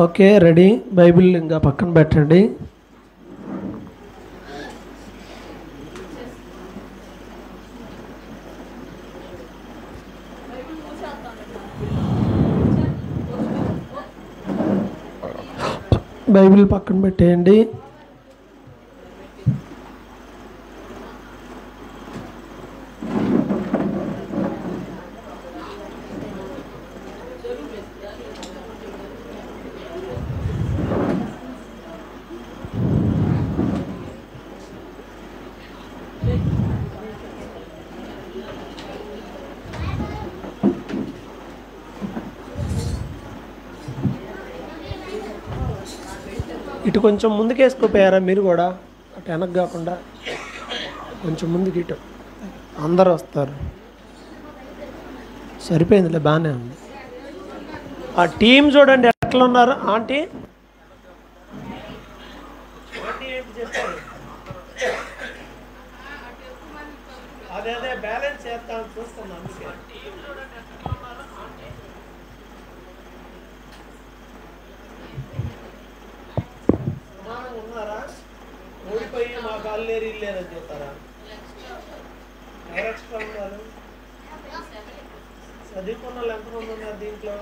Okay, ready. Bible ఇంకా పక్కన పెట్టండి. బైబిల్ పక్కన పెట్టేయండి. ఇటు కొంచెం ముందుకు వేసుకోపోయారా మీరు కూడా? అటు వెనక్కి కాకుండా కొంచెం ముందుకు, ఇటు అందరు వస్తారు. సరిపోయిందిలే, బాగానే ఉంది. ఆ టీం చూడండి ఎట్లా ఉన్నారు. ఆంటీ అదే అదే బ్యాలెన్స్ చేస్తాను చూస్తున్నాను. అందుకే ఉన్నారా? ఓడిపోయి మా కాళ్ళు లేరు ఇల్లు లేరని చెప్తారా? ఎక్స్ట్రా ఉన్నారు. చదువుకున్న వాళ్ళు ఎంతమంది ఉన్నారు దీంట్లో?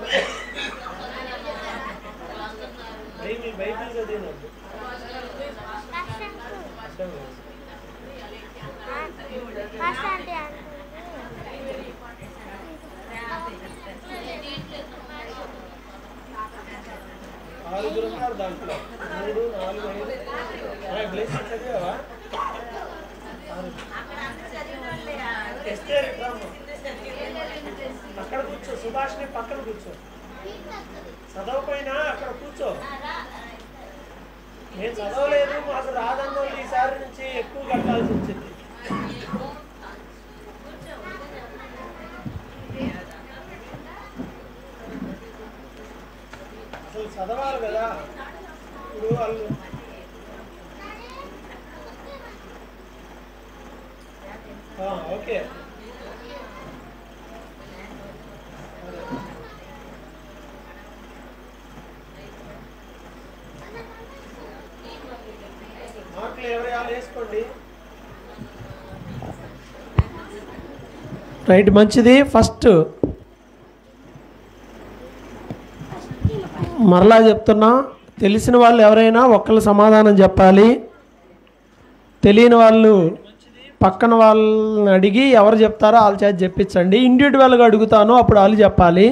బైబిల్ చదివినట్టు ఆరుగురు ఉన్నారు దాంట్లో. 3, 4, 5 చదివావా? అక్కడ కూర్చో, సుభాష్ని పక్కన కూర్చో. చదవపోయినా అక్కడ కూర్చో. నేను చదవలేదు, మాకు రాదన్న వాళ్ళు ఈసారి నుంచి ఎక్కువ కట్టాల్సి వచ్చింది. అసలు చదవాలి కదా. ఇప్పుడు వాళ్ళు ఓకే మార్కులు ఎవరు వేసుకోండి. రైట్, మంచిది. ఫస్ట్ మరలా చెప్తున్నా, తెలిసిన వాళ్ళు ఎవరైనా ఒక్కళ్ళు సమాధానం చెప్పాలి. తెలియని వాళ్ళు పక్కన వాళ్ళని అడిగి ఎవరు చెప్తారో వాళ్ళ చేత చెప్పించండి. ఇండివిజువల్గా అడుగుతాను, అప్పుడు వాళ్ళు చెప్పాలి.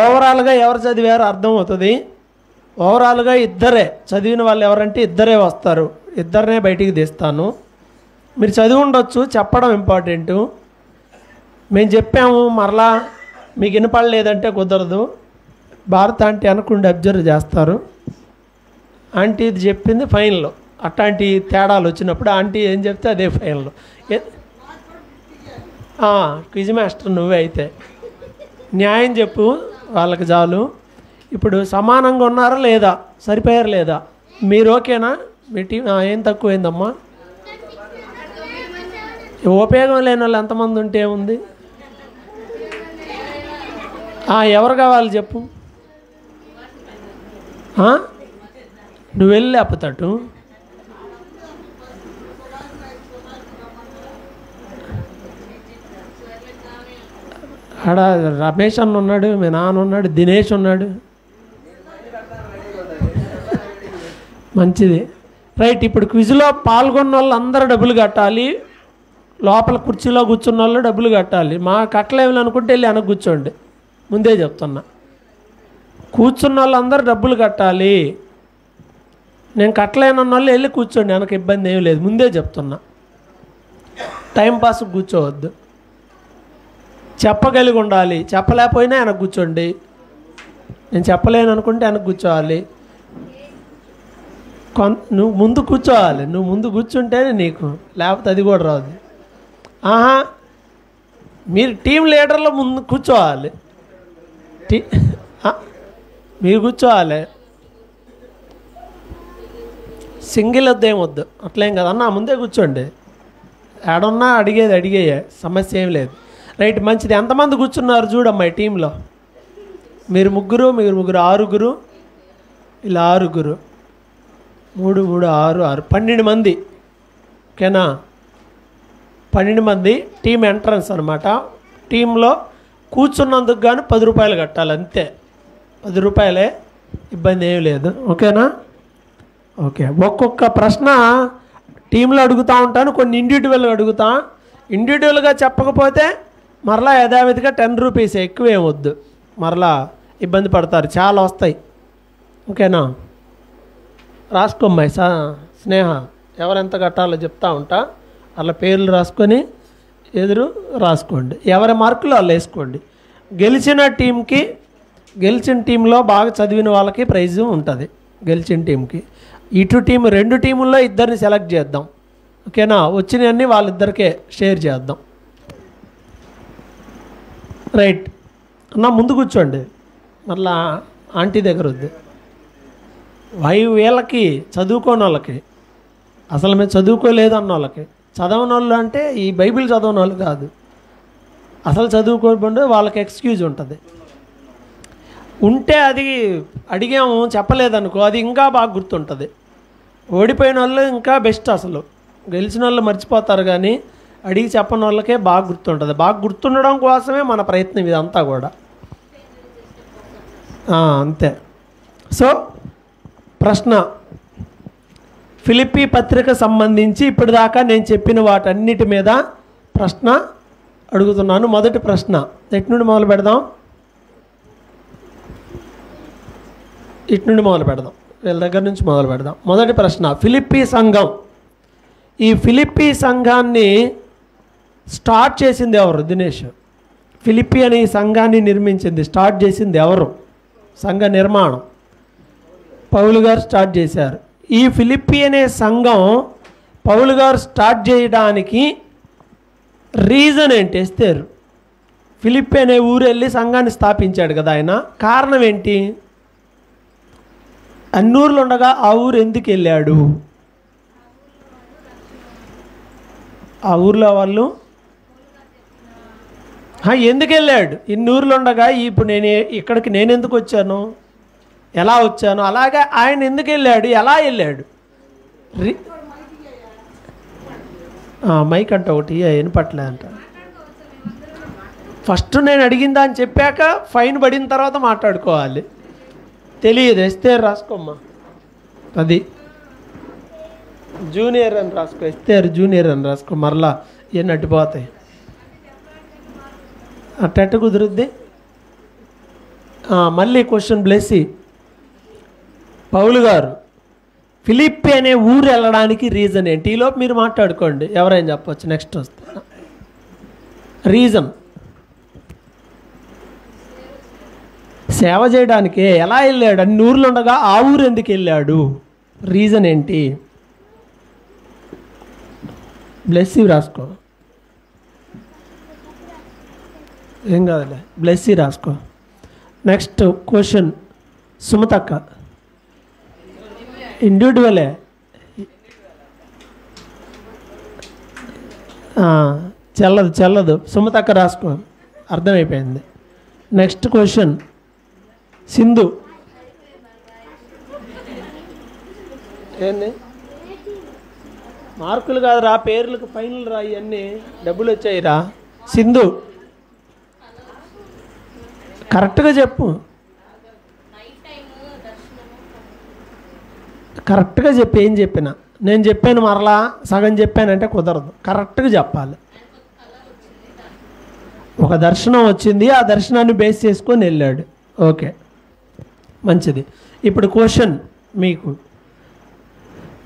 ఓవరాల్గా ఎవరు చదివారో అర్థమవుతుంది. ఓవరాల్గా ఇద్దరే చదివిన వాళ్ళు ఎవరంటే ఇద్దరే వస్తారు. ఇద్దరినే బయటికి తీస్తాను. మీరు చదివి ఉండొచ్చు, చెప్పడం ఇంపార్టెంటు. మేము చెప్పాము మరలా మీకు వినపడలేదంటే కుదరదు. భారత్ ఆంటీ అనుకుంటే అబ్జర్వ్ చేస్తారు. ఆంటీ ఇది చెప్పింది ఫైనల్లో. అట్లాంటి తేడాలు వచ్చినప్పుడు ఆంటీ ఏం చెప్తే అదే ఫైనల్లో. క్విజ్ మాస్టర్ నువ్వే అయితే న్యాయం చెప్పు వాళ్ళకి చాలు. ఇప్పుడు సమానంగా ఉన్నారా లేదా, సరిపోయారు లేదా? మీరు ఓకేనా? మీ టీం ఏం తక్కువైందమ్మా? ఉపయోగం లేని వాళ్ళు ఎంతమంది ఉంటే ఏముంది? ఎవరు కావాలి చెప్పు. నువ్వు వెళ్ళి లేకపోతాడు. ఆడ రమేష్ అన్న ఉన్నాడు, మీ నాన్న ఉన్నాడు, దినేష్ ఉన్నాడు. మంచిది. రైట్, ఇప్పుడు క్విజ్లో పాల్గొన్న వాళ్ళు అందరూ డబ్బులు కట్టాలి. లోపల కుర్చీలో కూర్చున్న వాళ్ళు డబ్బులు కట్టాలి. మా కట్టలేమని అనుకుంటే వెళ్ళి వెనక్కి కూర్చోండి. ముందే చెప్తున్నా, కూర్చున్న వాళ్ళు అందరూ డబ్బులు కట్టాలి. నేను కట్టలేనన్న వాళ్ళు వెళ్ళి కూర్చోండి, వెనక ఇబ్బంది ఏమి లేదు. ముందే చెప్తున్నా, టైంపాస్ కూర్చోవద్దు. చెప్పగలిగి ఉండాలి. చెప్పలేకపోయినా వెనక్కి కూర్చోండి. నేను చెప్పలేను అనుకుంటే వెనక్కి కూర్చోవాలి. నువ్వు ముందు కూర్చోవాలి. నువ్వు ముందు కూర్చుంటేనే నీకు, లేకపోతే అది కూడా రాదు. మీరు టీం లీడర్లో ముందు కూర్చోవాలి. మీరు కూర్చోవాలి. సింగిల్ వద్దు, ఏమొద్దు, అట్లేం కదా అన్న. ముందే కూర్చోండి. ఏడున్నా అడిగేయే, సమస్య ఏం లేదు. రైట్, మంచిది. ఎంతమంది కూర్చున్నారు చూడమ్మా ఈ టీంలో? మీరు ముగ్గురు, ఆరుగురు, ఇలా 6, 3, 3, 6, 6, 12 మంది. ఓకేనా? 12 మంది టీం ఎంట్రన్స్ అనమాట. టీంలో కూర్చున్నందుకు గాను 10 రూపాయలు కట్టాలి, అంతే. 10 రూపాయలే, ఇబ్బంది ఏమి లేదు. ఓకేనా? ఓకే. ఒక్కొక్క ప్రశ్న టీంలో అడుగుతూ ఉంటాను, కొన్ని ఇండివిజువల్గా అడుగుతా. ఇండివిజువల్గా చెప్పకపోతే మరలా యథావిధిగా 10 రూపీస్, ఎక్కువేమొద్దు, మరలా ఇబ్బంది పడతారు, చాలా వస్తాయి. ఓకేనా? రాసుకోమ్మాయి స్నేహ, ఎవరెంత కట్టాలో చెప్తా ఉంటా, అలా పేర్లు రాసుకొని ఎదురు రాసుకోండి, ఎవరి మార్కులు వాళ్ళు వేసుకోండి. గెలిచిన టీంలో బాగా చదివిన వాళ్ళకి ప్రైజు ఉంటుంది. గెలిచిన టీంకి ఇటు టీం 2 టీముల్లో 2 సెలెక్ట్ చేద్దాం. ఓకేనా? వచ్చినవన్నీ వాళ్ళిద్దరికే షేర్ చేద్దాం. రైట్ అన్న, ముందు కూర్చోండి, మళ్ళా ఆంటీ దగ్గర వద్దు. వీళ్ళకి చదువుకోని వాళ్ళకి, అసలు మేము చదువుకోలేదు అన్న వాళ్ళకి, చదవని వాళ్ళు అంటే ఈ బైబిల్ చదవని వాళ్ళు కాదు, అసలు చదువుకోకుండా వాళ్ళకి ఎక్స్క్యూజ్ ఉంటుంది. ఉంటే అది అడిగాము చెప్పలేదనుకో, అది ఇంకా బాగా గుర్తుంటుంది. ఓడిపోయిన వాళ్ళు ఇంకా బెస్ట్, అసలు గెలిచిన వాళ్ళు మర్చిపోతారు, కానీ అడిగి చెప్పని వాళ్ళకే బాగా గుర్తుంటుంది. బాగా గుర్తుండడం కోసమే మన ప్రయత్నం ఇదంతా కూడా. అంతే. సో ప్రశ్న, ఫిలిప్పీ పత్రిక సంబంధించి ఇప్పటిదాకా నేను చెప్పిన వాటన్నిటి మీద ప్రశ్న అడుగుతున్నాను. మొదటి ప్రశ్న ఎటు నుండి మొదలు పెడదాం? ఇటు నుండి మొదలు పెడదాం, వీళ్ళ దగ్గర నుంచి మొదలు పెడదాం. మొదటి ప్రశ్న, ఫిలిప్పీ సంఘం, ఈ ఫిలిప్పీ సంఘాన్ని స్టార్ట్ చేసింది ఎవరు? దినేష్, ఫిలిప్పీ అనే ఈ సంఘాన్ని నిర్మించింది, స్టార్ట్ చేసింది ఎవరు? సంఘ నిర్మాణం పౌలు గారు స్టార్ట్ చేశారు. ఈ ఫిలిప్పీ అనే సంఘం పౌలు గారు స్టార్ట్ చేయడానికి రీజన్ ఏంటి? ఎస్తేరు ఫిలిప్పీ అనే ఊరు వెళ్ళి సంఘాన్ని స్థాపించాడు కదా ఆయన, కారణం ఏంటి? అన్నూరులో ఉండగా ఆ ఊరు ఎందుకు వెళ్ళాడు? ఆ ఊర్లో వాళ్ళు ఎందుకు వెళ్ళాడు? ఇన్ని ఊర్లో ఉండగా ఇప్పుడు ఇక్కడికి నేను ఎందుకు వచ్చాను, ఎలా వచ్చాను, అలాగే ఆయన ఎందుకు వెళ్ళాడు, ఎలా వెళ్ళాడు? మైక్ అంట ఒకటి వినపట్లే అంట. ఫస్ట్ నేను అడిగిందా అని చెప్పాక ఫైన్ పడిన తర్వాత మాట్లాడుకోవాలి. తెలియదు, ఎస్తేరు రాసుకోమ్మా, అది జూనియర్ అని రాసుకో, ఎస్తేరు జూనియర్ అని రాసుకో, మరలా ఇవన్నీ అడ్డిపోతాయి. అట్ట కుదురుద్ది. మళ్ళీ క్వశ్చన్, బ్లెస్సీ, పౌలు గారు ఫిలిప్పీ అనే ఊరు వెళ్ళడానికి రీజన్ ఏంటి? ఈలోపు మీరు మాట్లాడుకోండి, ఎవరైనా చెప్పవచ్చు, నెక్స్ట్ వస్తే. రీజన్ సేవ చేయడానికి. ఎలా వెళ్ళాడు? అన్ని ఊర్లు ఉండగా ఆ ఊరు ఎందుకు వెళ్ళాడు? రీజన్ ఏంటి? బ్లెస్సీ రాసుకో, ఏం కాదులే, బ్లెస్సీ రాసుకో. నెక్స్ట్ క్వశ్చన్, సుమతక్క, ఇండివిజువలే, చెల్లదు, సుమతక్క రాసుకో, అర్థమైపోయింది. నెక్స్ట్ క్వశ్చన్, సింధు, ఏంది మార్కులు కాదురా, పేర్లకు ఫైనల్ రా, ఇవన్నీ డబ్బులు వచ్చాయిరా. సింధు కరెక్ట్గా చెప్పు, కరెక్ట్గా చెప్పి, ఏం చెప్పినా నేను చెప్పాను మరలా సగం చెప్పానంటే కుదరదు, కరెక్ట్గా చెప్పాలి. ఒక దర్శనం వచ్చింది, ఆ దర్శనాన్ని బేస్ చేసుకొని వెళ్ళాడు. ఓకే, మంచిది. ఇప్పుడు క్వశ్చన్ మీకు,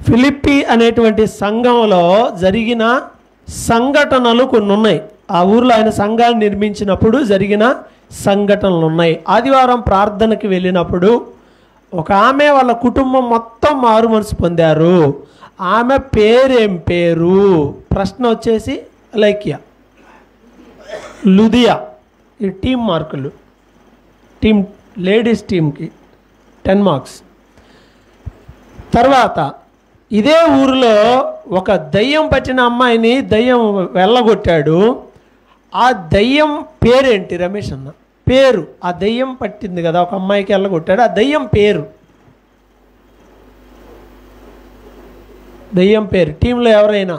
ఫిలిప్పీ అనేటువంటి సంఘంలో జరిగిన సంఘటనలు కొన్ని ఉన్నాయి. ఆ ఊర్లో ఆయన సంఘాన్ని నిర్మించినప్పుడు జరిగిన సంఘటనలు ఉన్నాయి. ఆదివారం ప్రార్థనకి వెళ్ళినప్పుడు ఒక ఆమె వాళ్ళ కుటుంబం మొత్తం మారు మనసు పొందారు. ఆమె పేరేం పేరు? ప్రశ్న వచ్చేసి లైక్యా, లుదియా. ఈ టీం మార్కులు, లేడీస్ టీంకి 10 మార్క్స్. తర్వాత ఇదే ఊరిలో ఒక దయ్యం పట్టిన అమ్మాయిని దయ్యం వెళ్ళగొట్టాడు. ఆ దయ్యం పేరేంటి? రమేష్ అన్న, పేరు. ఆ దయ్యం పట్టింది కదా ఒక అమ్మాయికి వెళ్ళగొట్టాడు, ఆ దయ్యం పేరు దెయ్యం పేరు టీంలో ఎవరైనా?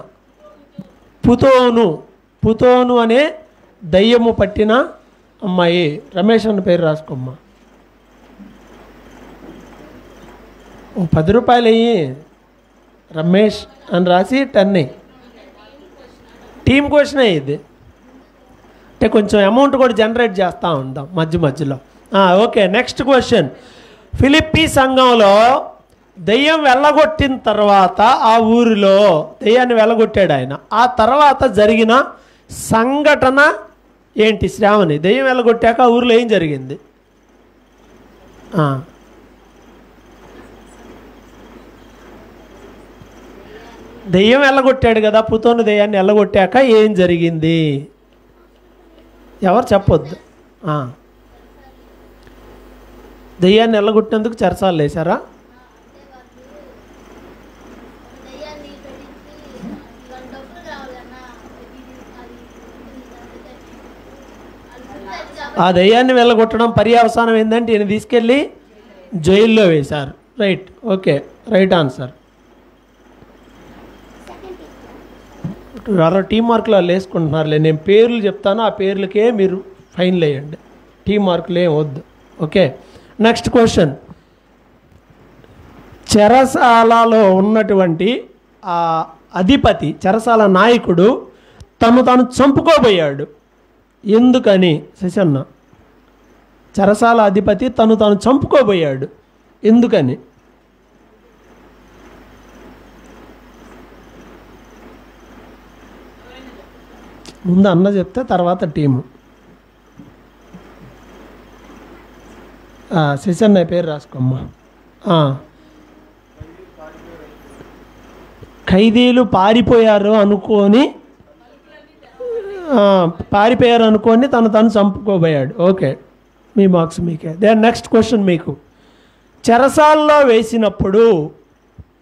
పుతోను అనే దయ్యము పట్టిన అమ్మాయి. రమేష్ అన్న పేరు రాసుకోమ్మా. ఓ 10 రూపాయలు అయ్యి రమేష్ అని రాసి 10 టీం క్వశ్చన్ ఇది. అంటే కొంచెం అమౌంట్ కూడా జనరేట్ చేస్తూ ఉందాం మధ్యలో. Okay, next question. ఫిలిప్పీ సంఘంలో దెయ్యం వెళ్ళగొట్టిన తర్వాత ఆ ఊరిలో దెయ్యాన్ని వెళ్ళగొట్టాడు ఆయన. ఆ తర్వాత జరిగిన సంఘటన ఏంటి? శ్రావణి, దెయ్యం వెళ్ళగొట్టాక ఆ ఊరిలో ఏం జరిగింది? దెయ్యం వెళ్ళగొట్టాడు కదా, పుతోను దెయ్యాన్ని వెళ్ళగొట్టాక ఏం జరిగింది? ఎవరు చెప్పొద్దు. దెయ్యాన్ని వెళ్ళగొట్టినందుకు చెరసాలు వేశారా? ఆ దెయ్యాన్ని వెళ్ళగొట్టడం పర్యవసానం ఏంటంటే ఈయన తీసుకెళ్ళి జైల్లో వేశారు. Right, okay, right answer. ఎవరో టీం మార్కులు వాళ్ళు వేసుకుంటున్నారులే. నేను పేర్లు చెప్తాను, ఆ పేర్లకే మీరు ఫైన్లు వేయండి. టీం మార్కులు ఏం వద్దు. Okay, next question. చెరసాలలో ఉన్నటువంటి ఆ అధిపతి, చెరసాల నాయకుడు తాను చంపుకోబోయాడు. ఎందుకని? శశన్న, చెరసాల అధిపతి తాను చంపుకోబోయాడు ఎందుకని? ముందు అన్న చెప్తే తర్వాత టీము. శశన్న పేరు రాసుకోమ్మా. ఖైదీలు పారిపోయారు అనుకొని తను చంపుకోబోయాడు. ఓకే, మీ మార్క్స్ మీకే. దెన్ నెక్స్ట్ క్వశ్చన్ మీకు. చెరసాల్లో వేసినప్పుడు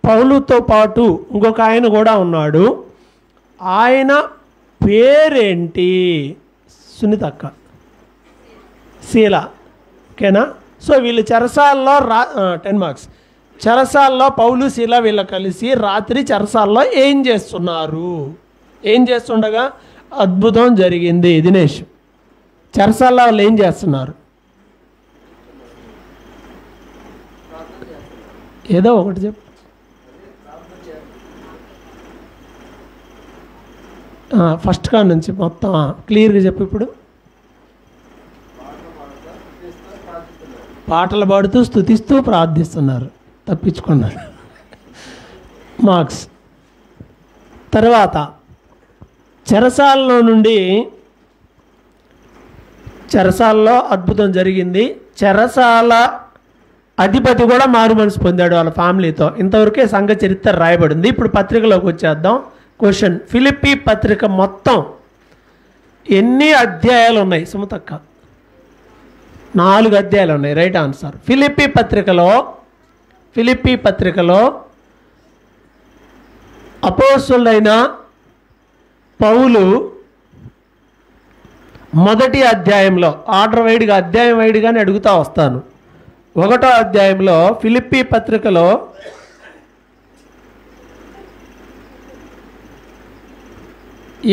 పౌలుతో పాటు ఇంకొక ఆయన కూడా ఉన్నాడు. ఆయన పేరేంటి? సునీతక్క, శీల. ఓకేనా? సో వీళ్ళు చెరసాల్లో 10 మార్క్స్. చెరసాల్లో పౌలు, శీల వీళ్ళు కలిసి రాత్రి చెరసాల్లో ఏం చేస్తున్నారు? ఏం చేస్తుండగా అద్భుతం జరిగింది. దినేష్, చెరసాల్లో వాళ్ళు ఏం చేస్తున్నారు? ఏదో ఒకటి చెప్పు. ఫస్ట్ కా నుంచి మొత్తం క్లియర్గా చెప్పు. ఇప్పుడు పాటలు పాడుతూ స్తుతిస్తూ ప్రార్థిస్తున్నారు, తప్పించుకున్నారు. మార్క్స్. తర్వాత చెరసాలలో అద్భుతం జరిగింది. చెరసాల అధిపతి కూడా మారు మనసు పొందాడు వాళ్ళ ఫ్యామిలీతో. ఇంతవరకే సంఘ చరిత్ర రాయబడింది. ఇప్పుడు పత్రికలోకి వచ్చేద్దాం. క్వశ్చన్. ఫిలిప్పీ పత్రిక మొత్తం ఎన్ని అధ్యాయాలు ఉన్నాయి? సుమతక్క, 4 అధ్యాయాలు ఉన్నాయి. Right answer. ఫిలిప్పీ పత్రికలో అపోస్తలుడైన పౌలు మొదటి అధ్యాయంలో, ఆర్డర్ వైడ్గా అధ్యాయం వైడ్గానే అడుగుతూ వస్తాను. 1వ అధ్యాయంలో ఫిలిప్పీ పత్రికలో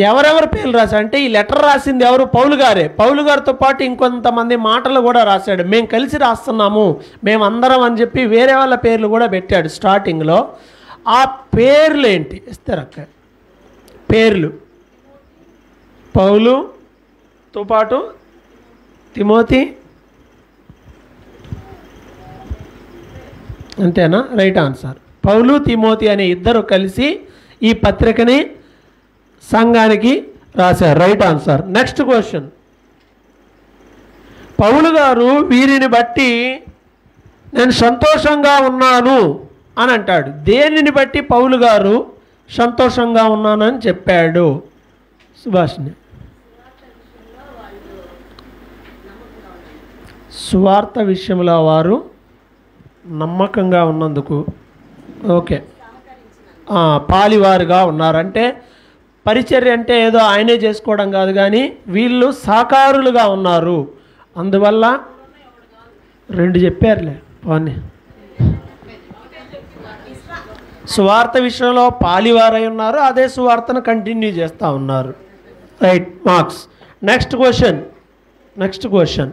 ఎవరెవరి పేర్లు రాశాడు అంటే, ఈ లెటర్ రాసింది ఎవరు? పౌలు గారే. పౌలు గారితో పాటు ఇంకొంతమంది మాటలు కూడా రాశాడు. మేము కలిసి రాస్తున్నాము, మేమందరం అని చెప్పి వేరే వాళ్ళ పేర్లు కూడా పెట్టాడు స్టార్టింగ్లో. ఆ పేర్లు ఏంటి ఇస్తారక్క? పేర్లు పౌలుతో పాటు తిమోతి, అంతేనా? Right answer. పౌలు, తిమోతి అనే ఇద్దరు కలిసి ఈ పత్రికని సంఘానికి రాశారు. Right answer. Next question. Paul గారు వీరిని బట్టి నేను సంతోషంగా ఉన్నాను అని అంటాడు. దేనిని బట్టి పౌలు గారు సంతోషంగా ఉన్నానని చెప్పాడు? సుభాష్ని. సువార్త విషయంలో వారు నమ్మకంగా ఉన్నందుకు. ఓకే, పాలివారుగా ఉన్నారంటే పరిచర్య అంటే ఏదో ఆయనే చేసుకోవడం కాదు, కానీ వీళ్ళు సహకారులుగా ఉన్నారు. అందువల్ల 2 చెప్పారులే. పోనీ సువార్త విషయంలో పాలివారై ఉన్నారు, అదే సువార్తను కంటిన్యూ చేస్తూ ఉన్నారు. Right, marks. నెక్స్ట్ క్వశ్చన్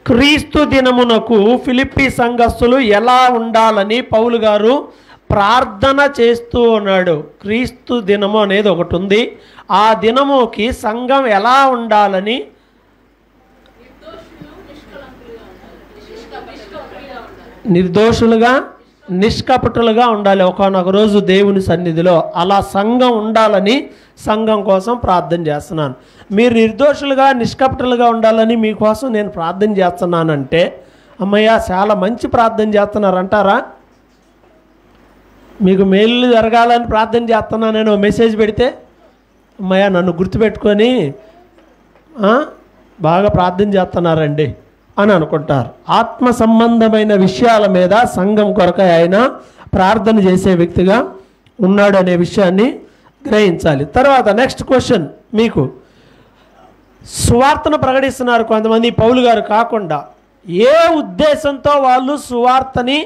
క్రీస్తు దినమునకు ఫిలిప్పీ సంఘస్థులు ఎలా ఉండాలని పౌలు గారు ప్రార్థన చేస్తూ ఉన్నాడు. క్రీస్తు దినము అనేది ఒకటి ఉంది. ఆ దినముకి సంఘం ఎలా ఉండాలని, నిర్దోషులుగా నిష్కపటులుగా ఉండాలి ఒకనొక రోజు దేవుని సన్నిధిలో. అలా సంఘం ఉండాలని సంఘం కోసం ప్రార్థన చేస్తున్నాను. మీరు నిర్దోషులుగా నిష్కపటులుగా ఉండాలని మీకోసం నేను ప్రార్థన చేస్తున్నానంటే, అమ్మయ్య చాలా మంచి ప్రార్థన చేస్తున్నారంటారా? మీకు మేలు జరగాలని ప్రార్థన చేస్తున్నాను నేను మెసేజ్ పెడితే, అమ్మయ్య నన్ను గుర్తుపెట్టుకొని బాగా ప్రార్థన చేస్తున్నారండి అని అనుకుంటారు. ఆత్మ సంబంధమైన విషయాల మీద సంఘం కొరకై ఆయన ప్రార్థన చేసే వ్యక్తిగా ఉన్నాడు అనే విషయాన్ని గ్రహించాలి. తర్వాత నెక్స్ట్ క్వశ్చన్, మీకు సువార్తను ప్రకటిస్తున్నారు కొంతమంది పౌలు గారు కాకుండా. ఏ ఉద్దేశంతో వాళ్ళు సువార్తని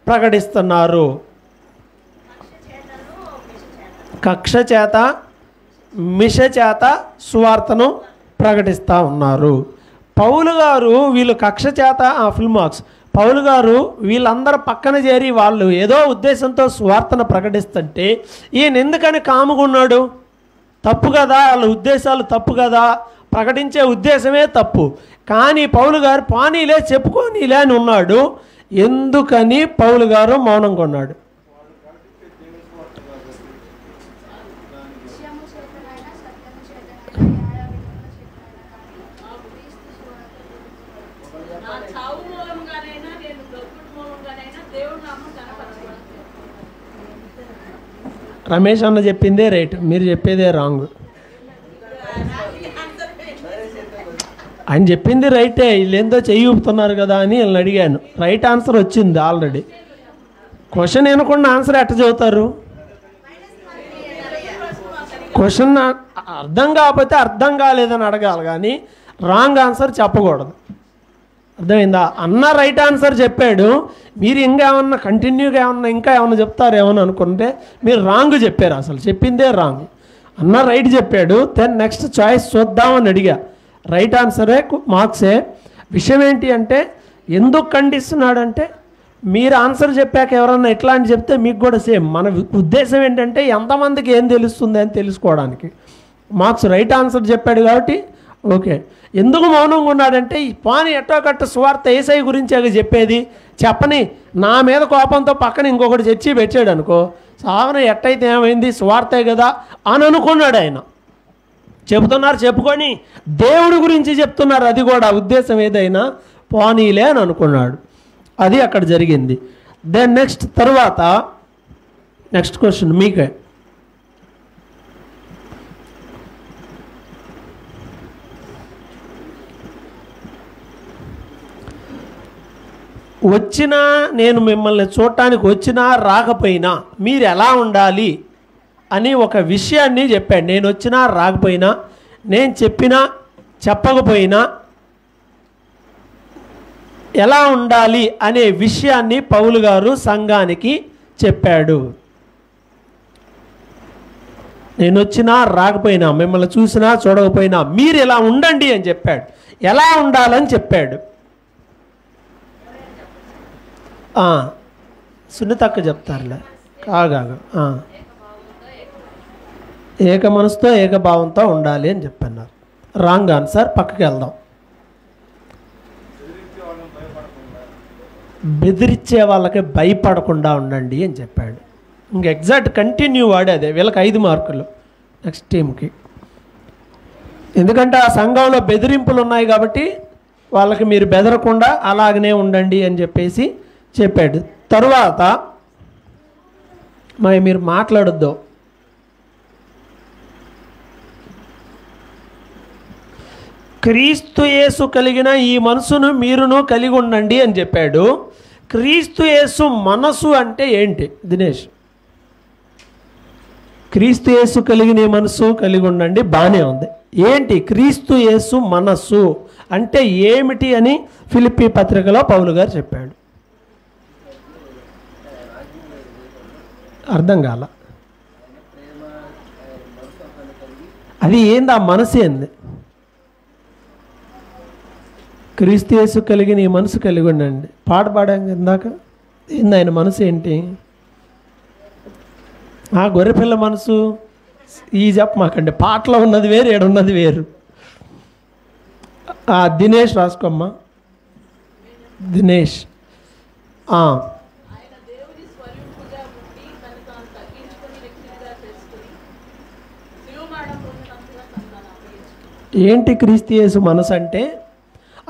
ప్రకటిస్తున్నారు? కక్ష చేత, మిష చేత సువార్తను ప్రకటిస్తూ ఉన్నారు. పౌలు గారు వీళ్ళు కక్ష చేత ఫుల్ మార్క్స్. పౌలు గారు వీళ్ళందరూ పక్కన చేరి వాళ్ళు ఏదో ఉద్దేశంతో సువార్తను ప్రకటిస్తుంటే ఈయన ఎందుకని కాముకున్నాడు? తప్పు కదా, వాళ్ళ ఉద్దేశాలు తప్పు కదా, ప్రకటించే ఉద్దేశమే తప్పు. కానీ పౌలు గారు పానీలే చెప్పుకోనీలే అని ఉన్నాడు. ఎందుకని పౌలు గారు మౌనంగా ఉన్నాడు? రమేష్ అన్న చెప్పిందే రైట్, మీరు చెప్పేదే రాంగ్. ఆయన చెప్పింది రైటే, వీళ్ళేందో చెయ్యి ఊపుతున్నారు కదా అని వీళ్ళని అడిగాను. రైట్ ఆన్సర్ వచ్చింది ఆల్రెడీ. క్వశ్చన్ వినకుండా ఆన్సర్ ఎట్ట చదువుతారు? క్వశ్చన్ అర్థం కాకపోతే అర్థం కాలేదని అడగాలి కానీ రాంగ్ ఆన్సర్ చెప్పకూడదు. అర్థమైందా? అన్న రైట్ ఆన్సర్ చెప్పాడు, మీరు ఇంకేమన్నా కంటిన్యూగా ఇంకా ఏమన్నా చెప్తారేమని అనుకుంటే మీరు రాంగ్ చెప్పారు. అసలు చెప్పిందే రాంగ్. అన్న రైట్ చెప్పాడు, దెన్ నెక్స్ట్ చాయిస్ చూద్దామని అడిగా. రైట్ ఆన్సరే మార్క్సే. విషయం ఏంటి అంటే ఎందుకు ఖండిస్తున్నాడంటే మీరు ఆన్సర్ చెప్పాక ఎవరన్నా ఎట్లాంటి చెప్తే మీకు కూడా సేమ్. మన ఉద్దేశం ఏంటంటే ఎంతమందికి ఏం తెలుస్తుంది అని తెలుసుకోవడానికి. మార్క్స్ రైట్ ఆన్సర్ చెప్పాడు కాబట్టి ఓకే. ఎందుకు మౌనంగా ఉన్నాడంటే ఈ పాని ఎట్టో కట్ట సువార్త యేసై గురించి చెప్పేది చెప్పని నా మీద కోపంతో పక్కన ఇంకొకటి చర్చి పెట్టాడు అనుకో, సావన ఎట్టయితే ఏమైంది సువార్తే కదా అని అనుకున్నాడు ఆయన. చెబుతున్నారు చెప్పుకొని దేవుడి గురించి చెప్తున్నారు, అది కూడా ఉద్దేశం ఏదైనా పానీలే అని అనుకున్నాడు. అది అక్కడ జరిగింది. దెన్ నెక్స్ట్ తర్వాత నెక్స్ట్ క్వశ్చన్ మీకే. వచ్చినా నేను మిమ్మల్ని చూడటానికి వచ్చినా రాకపోయినా మీరు ఎలా ఉండాలి అని ఒక విషయాన్ని చెప్పాడు. నేను వచ్చినా రాకపోయినా, నేను చెప్పినా చెప్పకపోయినా ఎలా ఉండాలి అనే విషయాన్ని పౌలు గారు సంఘానికి చెప్పాడు. నేను వచ్చినా రాకపోయినా, మిమ్మల్ని చూసినా చూడకపోయినా మీరు ఎలా ఉండండి అని చెప్పాడు. ఎలా ఉండాలని చెప్పాడు. సున్నితక్క చెప్తారులే. కాగా ఏక మనసుతో ఏకభావంతో ఉండాలి అని చెప్పన్నారు. Wrong answer. పక్కకి వెళ్దాం. బెదిరించే వాళ్ళకి భయపడకుండా ఉండండి అని చెప్పాడు. ఇంక ఎగ్జాక్ట్ కంటిన్యూ వాడేదే. వీళ్ళకి 5 మార్కులు నెక్స్ట్ టీంకి. ఎందుకంటే ఆ సంఘంలో బెదిరింపులు ఉన్నాయి కాబట్టి వాళ్ళకి మీరు బెదరకుండా అలాగనే ఉండండి అని చెప్పేసి చెప్పాడు. తరువాత మరి మీరు మాట్లాడొద్దు. క్రీస్తు యేసు కలిగిన ఈ మనసును మీరును కలిగి ఉండండి అని చెప్పాడు. క్రీస్తు యేసు మనసు అంటే ఏంటి దినేష్? క్రీస్తు యేసు కలిగిన ఈ మనసు కలిగి ఉండండి, బాగానే ఉంది. ఏంటి క్రీస్తు యేసు మనసు అంటే ఏమిటి అని ఫిలిప్పీ పత్రికలో పౌలు గారు చెప్పాడు. అర్థం కాల. అది ఏంది? ఆ మనసు ఏంది? క్రీస్తు యేసు కలిగిన ఈ మనసు కలిగి ఉండండి. పాట పాడాం ఇందాక. ఏంది ఆయన మనసు ఏంటి? ఆ గొర్రెపిల్ల మనసు ఈ చెప్పమాకండి. పాటలో ఉన్నది వేరు, ఏడున్నది వేరు. దినేష్ రాసుకోమ్మా. దినేష్. ఏంటి క్రీస్తు యేసు మనసు అంటే?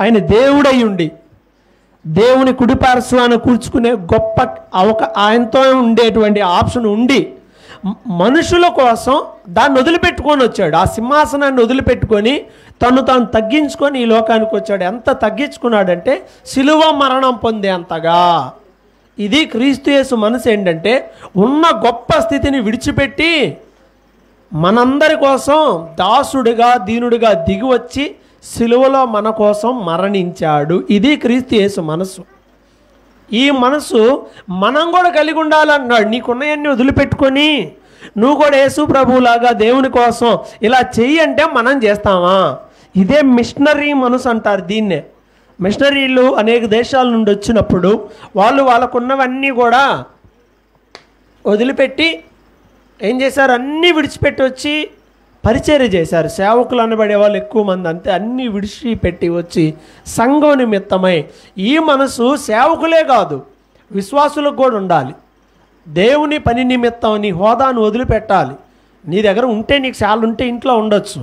ఆయన దేవుడై ఉండి దేవుని కుడిపార్శ్వాన కూర్చుకునే గొప్ప ఆయనతో ఉండేటువంటి ఆప్షన్ ఉండి మనుషుల కోసం దాన్ని వదిలిపెట్టుకొని వచ్చాడు. ఆ సింహాసనాన్ని వదిలిపెట్టుకొని తను తాను తగ్గించుకొని ఈ లోకానికి వచ్చాడు. ఎంత తగ్గించుకున్నాడంటే శిలువ మరణం పొందేంతగా. ఇది క్రీస్తు యేసు మనసు ఏంటంటే ఉన్న గొప్ప స్థితిని విడిచిపెట్టి మనందరి కోసం దాసుడిగా దీనుడిగా దిగి వచ్చి శిలువలో మన కోసం మరణించాడు. ఇది క్రీస్తు యేసు మనసు. ఈ మనసు మనం కూడా కలిగి ఉండాలన్నాడు. నీకున్నాయన్నీ వదిలిపెట్టుకొని నువ్వు కూడా యేసు ప్రభువులాగా దేవుని కోసం ఇలా చెయ్యి అంటే మనం చేస్తామా? ఇదే మిషనరీ మనసు అంటారు దీన్నే. మిషనరీలు అనేక దేశాల నుండి వచ్చినప్పుడు వాళ్ళకున్నవన్నీ కూడా వదిలిపెట్టి ఏం చేశారు? అన్నీ విడిచిపెట్టి వచ్చి పరిచర్య చేశారు. సేవకులు అనబడే వాళ్ళు ఎక్కువ మంది అంతే. అన్నీ విడిచిపెట్టి వచ్చి సంఘం నిమిత్తమై. ఈ మనసు సేవకులే కాదు, విశ్వాసులకు కూడా ఉండాలి. దేవుని పని నిమిత్తం నీ హోదాను వదిలిపెట్టాలి. నీ దగ్గర ఉంటే నీకు చాలా ఉంటే ఇంట్లో ఉండొచ్చు,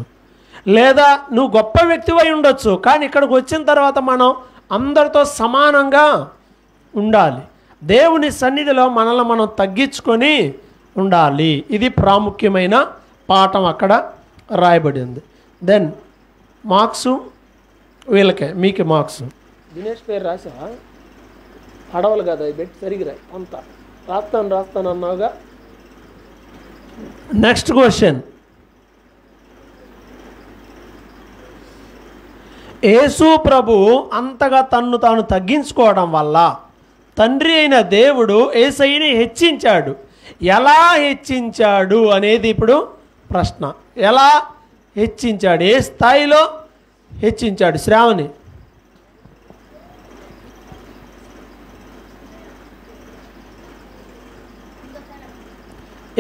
లేదా నువ్వు గొప్ప వ్యక్తివై ఉండొచ్చు. కానీ ఇక్కడికి వచ్చిన తర్వాత మనం అందరితో సమానంగా ఉండాలి. దేవుని సన్నిధిలో మనల్ని మనం తగ్గించుకొని ఉండాలి. ఇది ప్రాముఖ్యమైన పాఠం అక్కడ రాయబడింది. దెన్ మార్క్స్ వీళ్ళకే, మీకే మార్క్స్. దినేష్ పేరు రాసా? అడవలు కదా పెట్టి సరిగిరా అంతా రాస్తాను అన్నావుగా. Next question. యేసు ప్రభు అంతగా తన్ను తాను తగ్గించుకోవడం వల్ల తండ్రి అయిన దేవుడు యేసయ్యని హెచ్చించాడు. ఎలా హెచ్చించాడు అనేది ఇప్పుడు ప్రశ్న. ఎలా హెచ్చించాడు? ఏ స్థాయిలో హెచ్చించాడు? శ్రావణి.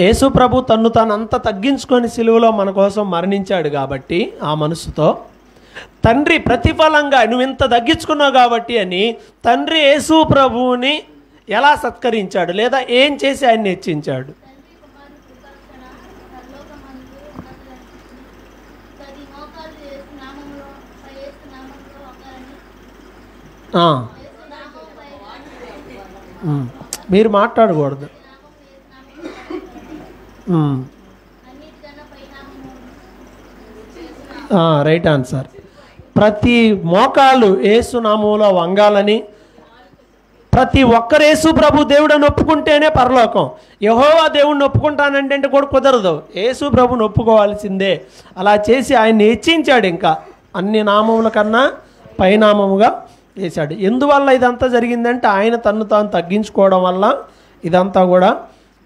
యేసు ప్రభు తన్ను తాను అంత తగ్గించుకొని సిలువలో మన కోసం మరణించాడు కాబట్టి ఆ మనసుతో తండ్రి ప్రతిఫలంగా నువ్వు ఇంత తగ్గించుకున్నావు కాబట్టి అని తండ్రి యేసు ప్రభువుని ఎలా సత్కరించాడు, లేదా ఏం చేసి ఆయన్ని హెచ్చించాడు? మీరు మాట్లాడకూడదు. Right answer. ప్రతి మోకాలు యేసు నామములో వంగాలని, ప్రతి ఒక్కరు యేసు ప్రభు దేవుడని ఒప్పుకుంటేనే పరలోకం. యెహోవా దేవుడిని ఒప్పుకుంటానంటే కూడా కుదరదు, యేసు ప్రభుని ఒప్పుకోవాల్సిందే. అలా చేసి ఆయన్ని హెచ్చించాడు. ఇంకా అన్ని నామముల కన్నా పైనామముగా చేశాడు. ఎందువల్ల ఇదంతా జరిగిందంటే ఆయన తన్ను తాను తగ్గించుకోవడం వల్ల ఇదంతా కూడా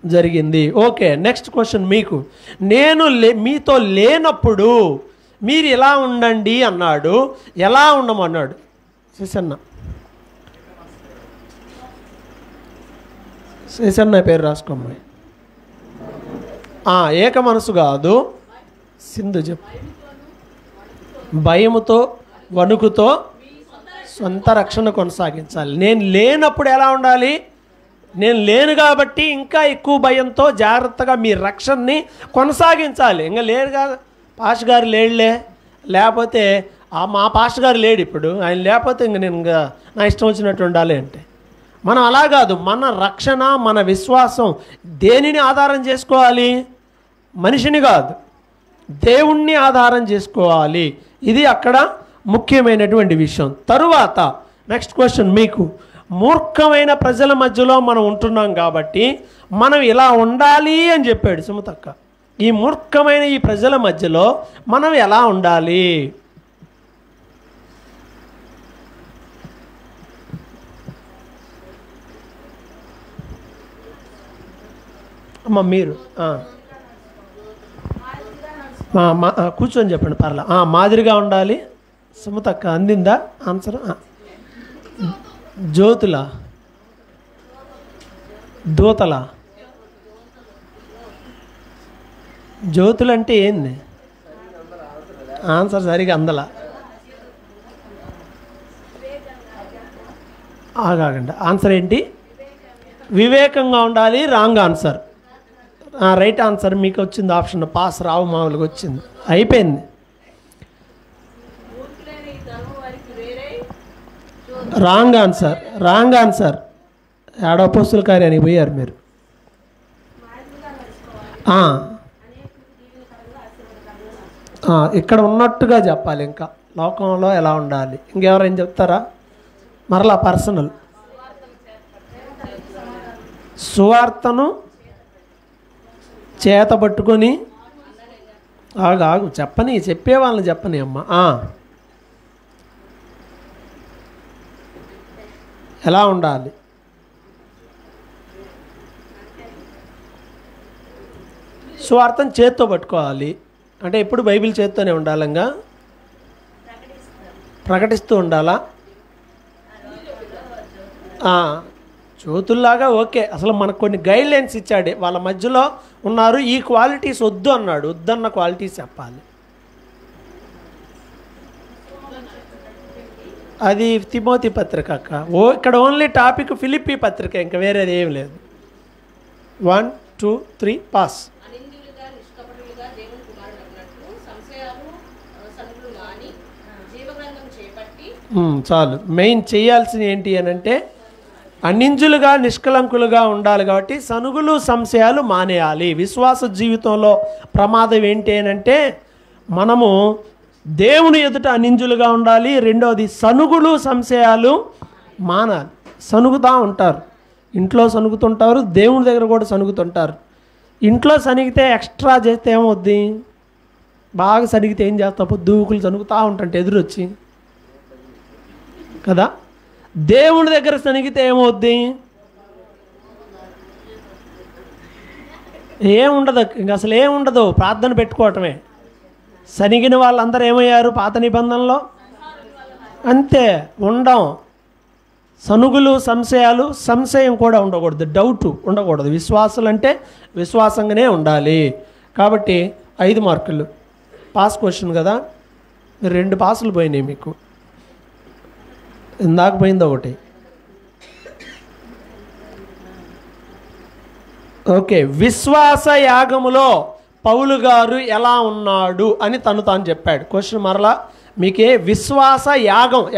జరిగింది. ఓకే, నెక్స్ట్ క్వశ్చన్ మీకు. నేను మీతో లేనప్పుడు మీరు ఎలా ఉండండి అన్నాడు. ఎలా ఉండమన్నాడు? శేషన్న పేరు రాసుకోమ్మాయి. ఏక మనసు కాదు, సింధు చెప్పు. భయముతో వణుకుతో సొంత రక్షణ కొనసాగించాలి. నేను లేనప్పుడు ఎలా ఉండాలి? నేను లేను కాబట్టి ఇంకా ఎక్కువ భయంతో జాగ్రత్తగా మీ రక్షణని కొనసాగించాలి. ఇంకా లేరు కాదు, పాస్టర్ గారు లేడులే, లేకపోతే మా పాస్టర్ గారు లేడు ఇప్పుడు, ఆయన లేకపోతే ఇంక నేను ఇంకా నా ఇష్టం వచ్చినట్టు ఉండాలి అంటే మనం అలా కాదు. మన రక్షణ, మన విశ్వాసం దేనిని ఆధారం చేసుకోవాలి? మనిషిని కాదు, దేవుణ్ణి ఆధారం చేసుకోవాలి. ఇది అక్కడ ముఖ్యమైనటువంటి విషయం. తరువాత నెక్స్ట్ క్వశ్చన్ మీకు. మూర్ఖమైన ప్రజల మధ్యలో మనం ఉంటున్నాం కాబట్టి మనం ఇలా ఉండాలి అని చెప్పాడు సుమతక్క. ఈ మూర్ఖమైన ఈ ప్రజల మధ్యలో మనం ఎలా ఉండాలి? అమ్మ మీరు కూర్చొని చెప్పండి పర్లా. మాదిరిగా ఉండాలి. సుమతక్క అందిందా ఆన్సర్? జ్యోతుల దూతల జ్యోతులు అంటే ఏంది? ఆన్సర్ సరిగా అందలా. ఆగండి, ఆన్సర్ ఏంటి? వివేకంగా ఉండాలి. Wrong answer. రైట్ ఆన్సర్ మీకు వచ్చింది ఆప్షన్ పాస్. రావు మామూలుగా వచ్చింది. అయిపోయింది. Wrong answer. Wrong answer. ఏడవ పోస్తుల కార్యానికి పోయారు మీరు. ఇక్కడ ఉన్నట్టుగా చెప్పాలి. ఇంకా లోకంలో ఎలా ఉండాలి? ఇంకెవరైనా చెప్తారా? మరలా పర్సనల్. సువార్తను చేత పట్టుకొని ఆగు చెప్పని, చెప్పే వాళ్ళని చెప్పని అమ్మ. ఎలా ఉండాలి? సువార్తను చేత్తో పట్టుకోవాలి అంటే ఎప్పుడు బైబిల్ చేత్తోనే ఉండాలంగా, ప్రకటిస్తూ ఉండాలా? జ్యోతుల్లాగా ఓకే. అసలు మనకు కొన్ని గైడ్ లైన్స్ ఇచ్చాడు. వాళ్ళ మధ్యలో ఉన్నారు, ఈ క్వాలిటీస్ వద్దు అన్నాడు. వద్దన్న క్వాలిటీస్ చెప్పాలి. అది తిమోతి పత్రిక అక్క. ఇక్కడ ఓన్లీ టాపిక్ ఫిలిప్పీ పత్రిక, ఇంకా వేరేది ఏం లేదు. 1 2 3 పాస్. చాలు. మెయిన్ చేయాల్సింది ఏంటి అని అంటే అన్నింజులుగా నిష్కలంకులుగా ఉండాలి. కాబట్టి సనుగులు సంశయాలు మానేయాలి. విశ్వాస జీవితంలో ప్రమాదం ఏంటి అని అంటే మనము దేవుని ఎదుట అన్నింజులుగా ఉండాలి. రెండవది సనుగులు సంశయాలు మానాలి. సనుగుతూ ఉంటారు, ఇంట్లో సనుగుతుంటారు, దేవుని దగ్గర కూడా సనుగుతుంటారు. ఇంట్లో సనిగితే ఎక్స్ట్రా చేస్తే ఏమవుద్ది? బాగా సనిగితే ఏం చేస్తావు? దూకులు సనుగుతూ ఉంటాంటే ఎదురొచ్చి కదా. దేవుని దగ్గర సనిగితే ఏమవుద్ది? ఏముండదు, ఇంక అసలు ఏముండదు. ప్రార్థన పెట్టుకోవటమే. సనిగిన వాళ్ళందరూ ఏమయ్యారు పాత నిబంధనలో? అంతే, ఉండం. సనుగులు సంశయాలు, సంశయం కూడా ఉండకూడదు, డౌట్ ఉండకూడదు. విశ్వాసులు అంటే విశ్వాసంగానే ఉండాలి. కాబట్టి 5 మార్కులు. పాస్ క్వశ్చన్ కదా. 2 పాసులు పోయినాయి మీకు. ఇందాక పోయింది ఒకటి. ఓకే. విశ్వాస యాగములో పౌలు గారు ఎలా ఉన్నాడు అని తను తాను చెప్పాడు. క్వశ్చన్ మరలా మీకే. విశ్వాస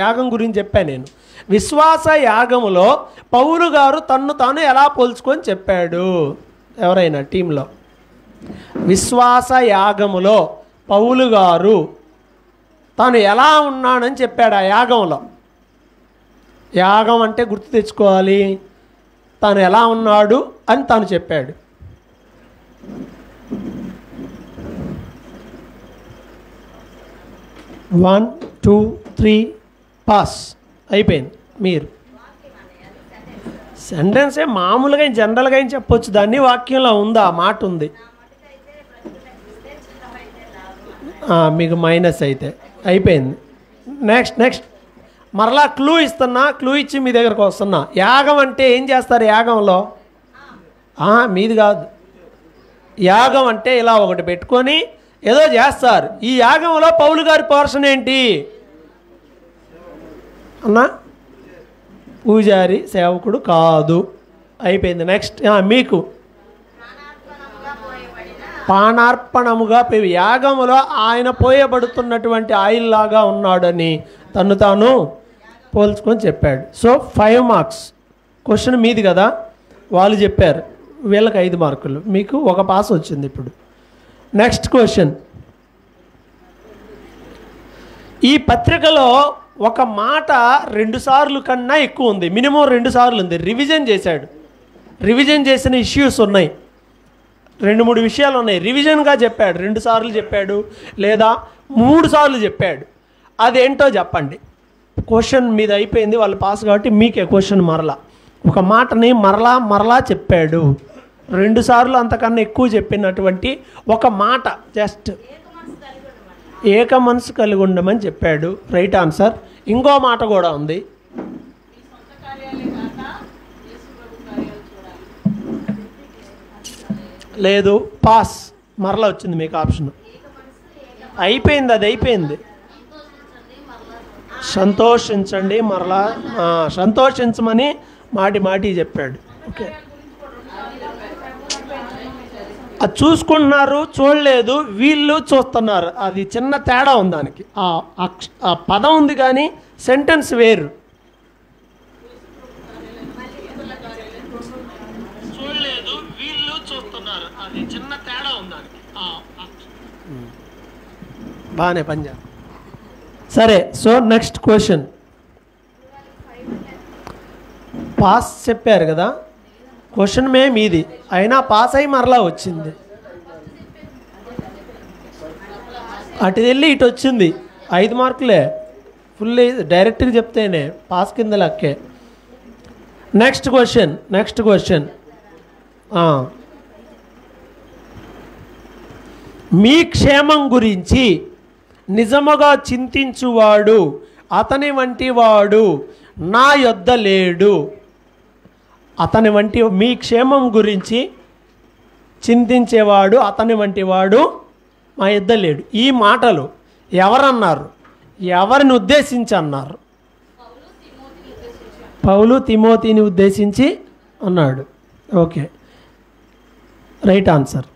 యాగం గురించి చెప్పాను నేను. విశ్వాస యాగములో పౌలు గారు తన్ను తాను ఎలా పోల్చుకొని చెప్పాడు? ఎవరైనా టీంలో? విశ్వాస యాగములో పౌలు గారు తాను ఎలా ఉన్నాడని చెప్పాడు ఆ యాగంలో. యాగం అంటే గుర్తు తెచ్చుకోవాలి. తాను ఎలా ఉన్నాడు అని తాను చెప్పాడు. One two three pass. అయిపోయింది. మీరు సెంటెన్సే మామూలుగా జనరల్గా ఏం చెప్పొచ్చు. దాన్ని వాక్యంలో ఉందా? ఆ మాట ఉంది. మీకు మైనస్ అయితే అయిపోయింది. నెక్స్ట్ మరలా క్లూ ఇస్తున్నా. క్లూ ఇచ్చి మీ దగ్గరకు వస్తున్నా. యాగం అంటే ఏం చేస్తారు యాగంలో? మీది కాదు. యాగం అంటే ఇలా ఒకటి పెట్టుకొని ఏదో చేస్తారు. ఈ యాగంలో పౌలు గారి పోర్షన్ ఏంటి అన్నా? పూజారి, సేవకుడు కాదు. అయిపోయింది. నెక్స్ట్ మీకు పానార్పణముగా యాగములో ఆయన పోయబడుతున్నటువంటి ఆయిల్ లాగా ఉన్నాడని తను తాను పోల్చుకొని చెప్పాడు. So 5 marks. క్వశ్చన్ మీది కదా, వాళ్ళు చెప్పారు. వీళ్ళకి 5 మార్కులు. మీకు 1 పాస్ వచ్చింది. ఇప్పుడు నెక్స్ట్ క్వశ్చన్. ఈ పత్రికలో ఒక మాట 2 సార్లు కన్నా ఎక్కువ ఉంది. మినిమం 2 సార్లు ఉంది. రివిజన్ చేశాడు. రివిజన్ చేసిన ఇష్యూస్ ఉన్నాయి. 2-3 విషయాలు ఉన్నాయి. రివిజన్గా చెప్పాడు. 2 సార్లు చెప్పాడు లేదా 3 సార్లు చెప్పాడు. అదేంటో చెప్పండి. క్వశ్చన్ మీద అయిపోయింది. వాళ్ళు పాస్ కాబట్టి మీకే క్వశ్చన్. మరలా ఒక మాటని మరలా చెప్పాడు. 2 సార్లు అంతకన్నా ఎక్కువ చెప్పినటువంటి ఒక మాట, జస్ట్ ఏక మనసు కలిగి ఉండమని చెప్పాడు. Right answer. ఇంకో మాట కూడా ఉంది. లేదు, పాస్. మరలా వచ్చింది మీకు ఆప్షన్. అయిపోయింది, అది అయిపోయింది. సంతోషించండి మరలా, సంతోషించమని మాటి చెప్పాడు. ఓకే, అది చూసుకుంటున్నారు, చూడలేదు, వీళ్ళు చూస్తున్నారు. అది చిన్న తేడా ఉంది దానికి. ఆ పదం ఉంది కానీ సెంటెన్స్ వేరు. చూడలేదు, వీళ్ళు చూస్తున్నారు, అది చిన్న తేడా ఉంది దానికి. బాగానే పనిచేయాలి. సరే, సో నెక్స్ట్ క్వశ్చన్. పాస్ చెప్పారు కదా, క్వశ్చన్ మేము ఇది అయినా పాస్ అయి మరలా వచ్చింది. అటు వెళ్ళి ఇటు వచ్చింది. 5 మార్కులే ఫుల్. డైరెక్ట్గా చెప్తేనే పాస్ కింద లెక్కే. Next question. మీ క్షేమం గురించి నిజముగా చింతించువాడు అతని వంటి వాడు నా యొద్ద లేడు. అతని వంటి, మీ క్షేమం గురించి చింతించేవాడు అతని వంటి వాడు మా యొద్ద లేడు. ఈ మాటలు ఎవరన్నారు, ఎవరిని ఉద్దేశించి అన్నారు? పౌలు తిమోతిని ఉద్దేశించి అన్నాడు. Okay, right answer.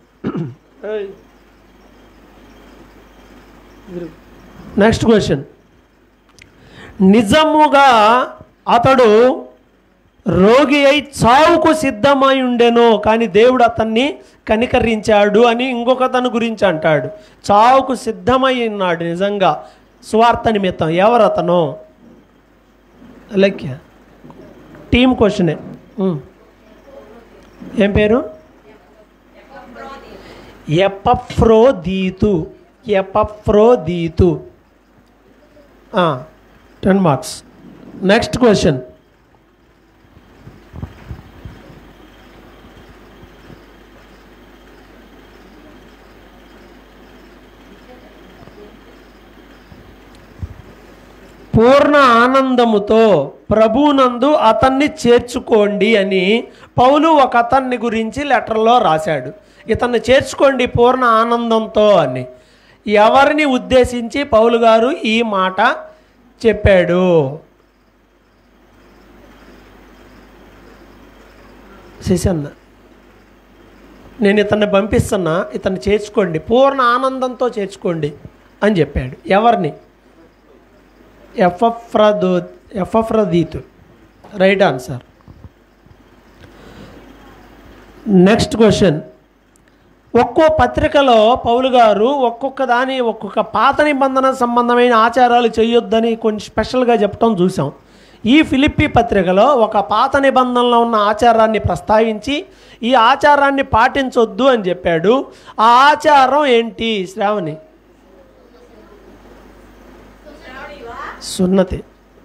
Next question. నిజముగా అతడు రోగి అయి చావుకు సిద్ధమై ఉండెను, కానీ దేవుడు అతన్ని కనికరించాడు అని ఇంకొక అతని గురించి అంటాడు. చావుకు సిద్ధమై ఉన్నాడు నిజంగా స్వార్థ నిమిత్తం. ఎవరు అతను? లైక్ టీమ్ క్వశ్చనే. ఏం పేరు? ఎపఫ్రోదీతు. 10 మార్క్స్. Next question. పూర్ణ ఆనందముతో ప్రభువునందు అతన్ని చేర్చుకోండి అని పౌలు ఒక అతన్ని గురించి లెటర్లో రాశాడు. ఇతన్ని చేర్చుకోండి పూర్ణ ఆనందంతో అని. ఎవరిని ఉద్దేశించి పౌలు గారు ఈ మాట చెప్పాడు? శిశన్న, నేను ఇతన్ని పంపిస్తున్నా, ఇతన్ని చేర్చుకోండి, పూర్ణ ఆనందంతో చేర్చుకోండి అని చెప్పాడు. ఎవరిని? ఎపఫ్రోదీతు. Right answer. Next question. ఒక్కో పత్రికలో పౌలు గారు ఒక్కొక్క పాత నిబంధన సంబంధమైన ఆచారాలు చేయొద్దని కొన్ని స్పెషల్గా చెప్పడం చూసాం. ఈ ఫిలిప్పీ పత్రికలో ఒక పాత నిబంధనలో ఉన్న ఆచారాన్ని ప్రస్తావించి ఈ ఆచారాన్ని పాటించొద్దు అని చెప్పాడు. ఆ ఆచారం ఏంటి శ్రావణి?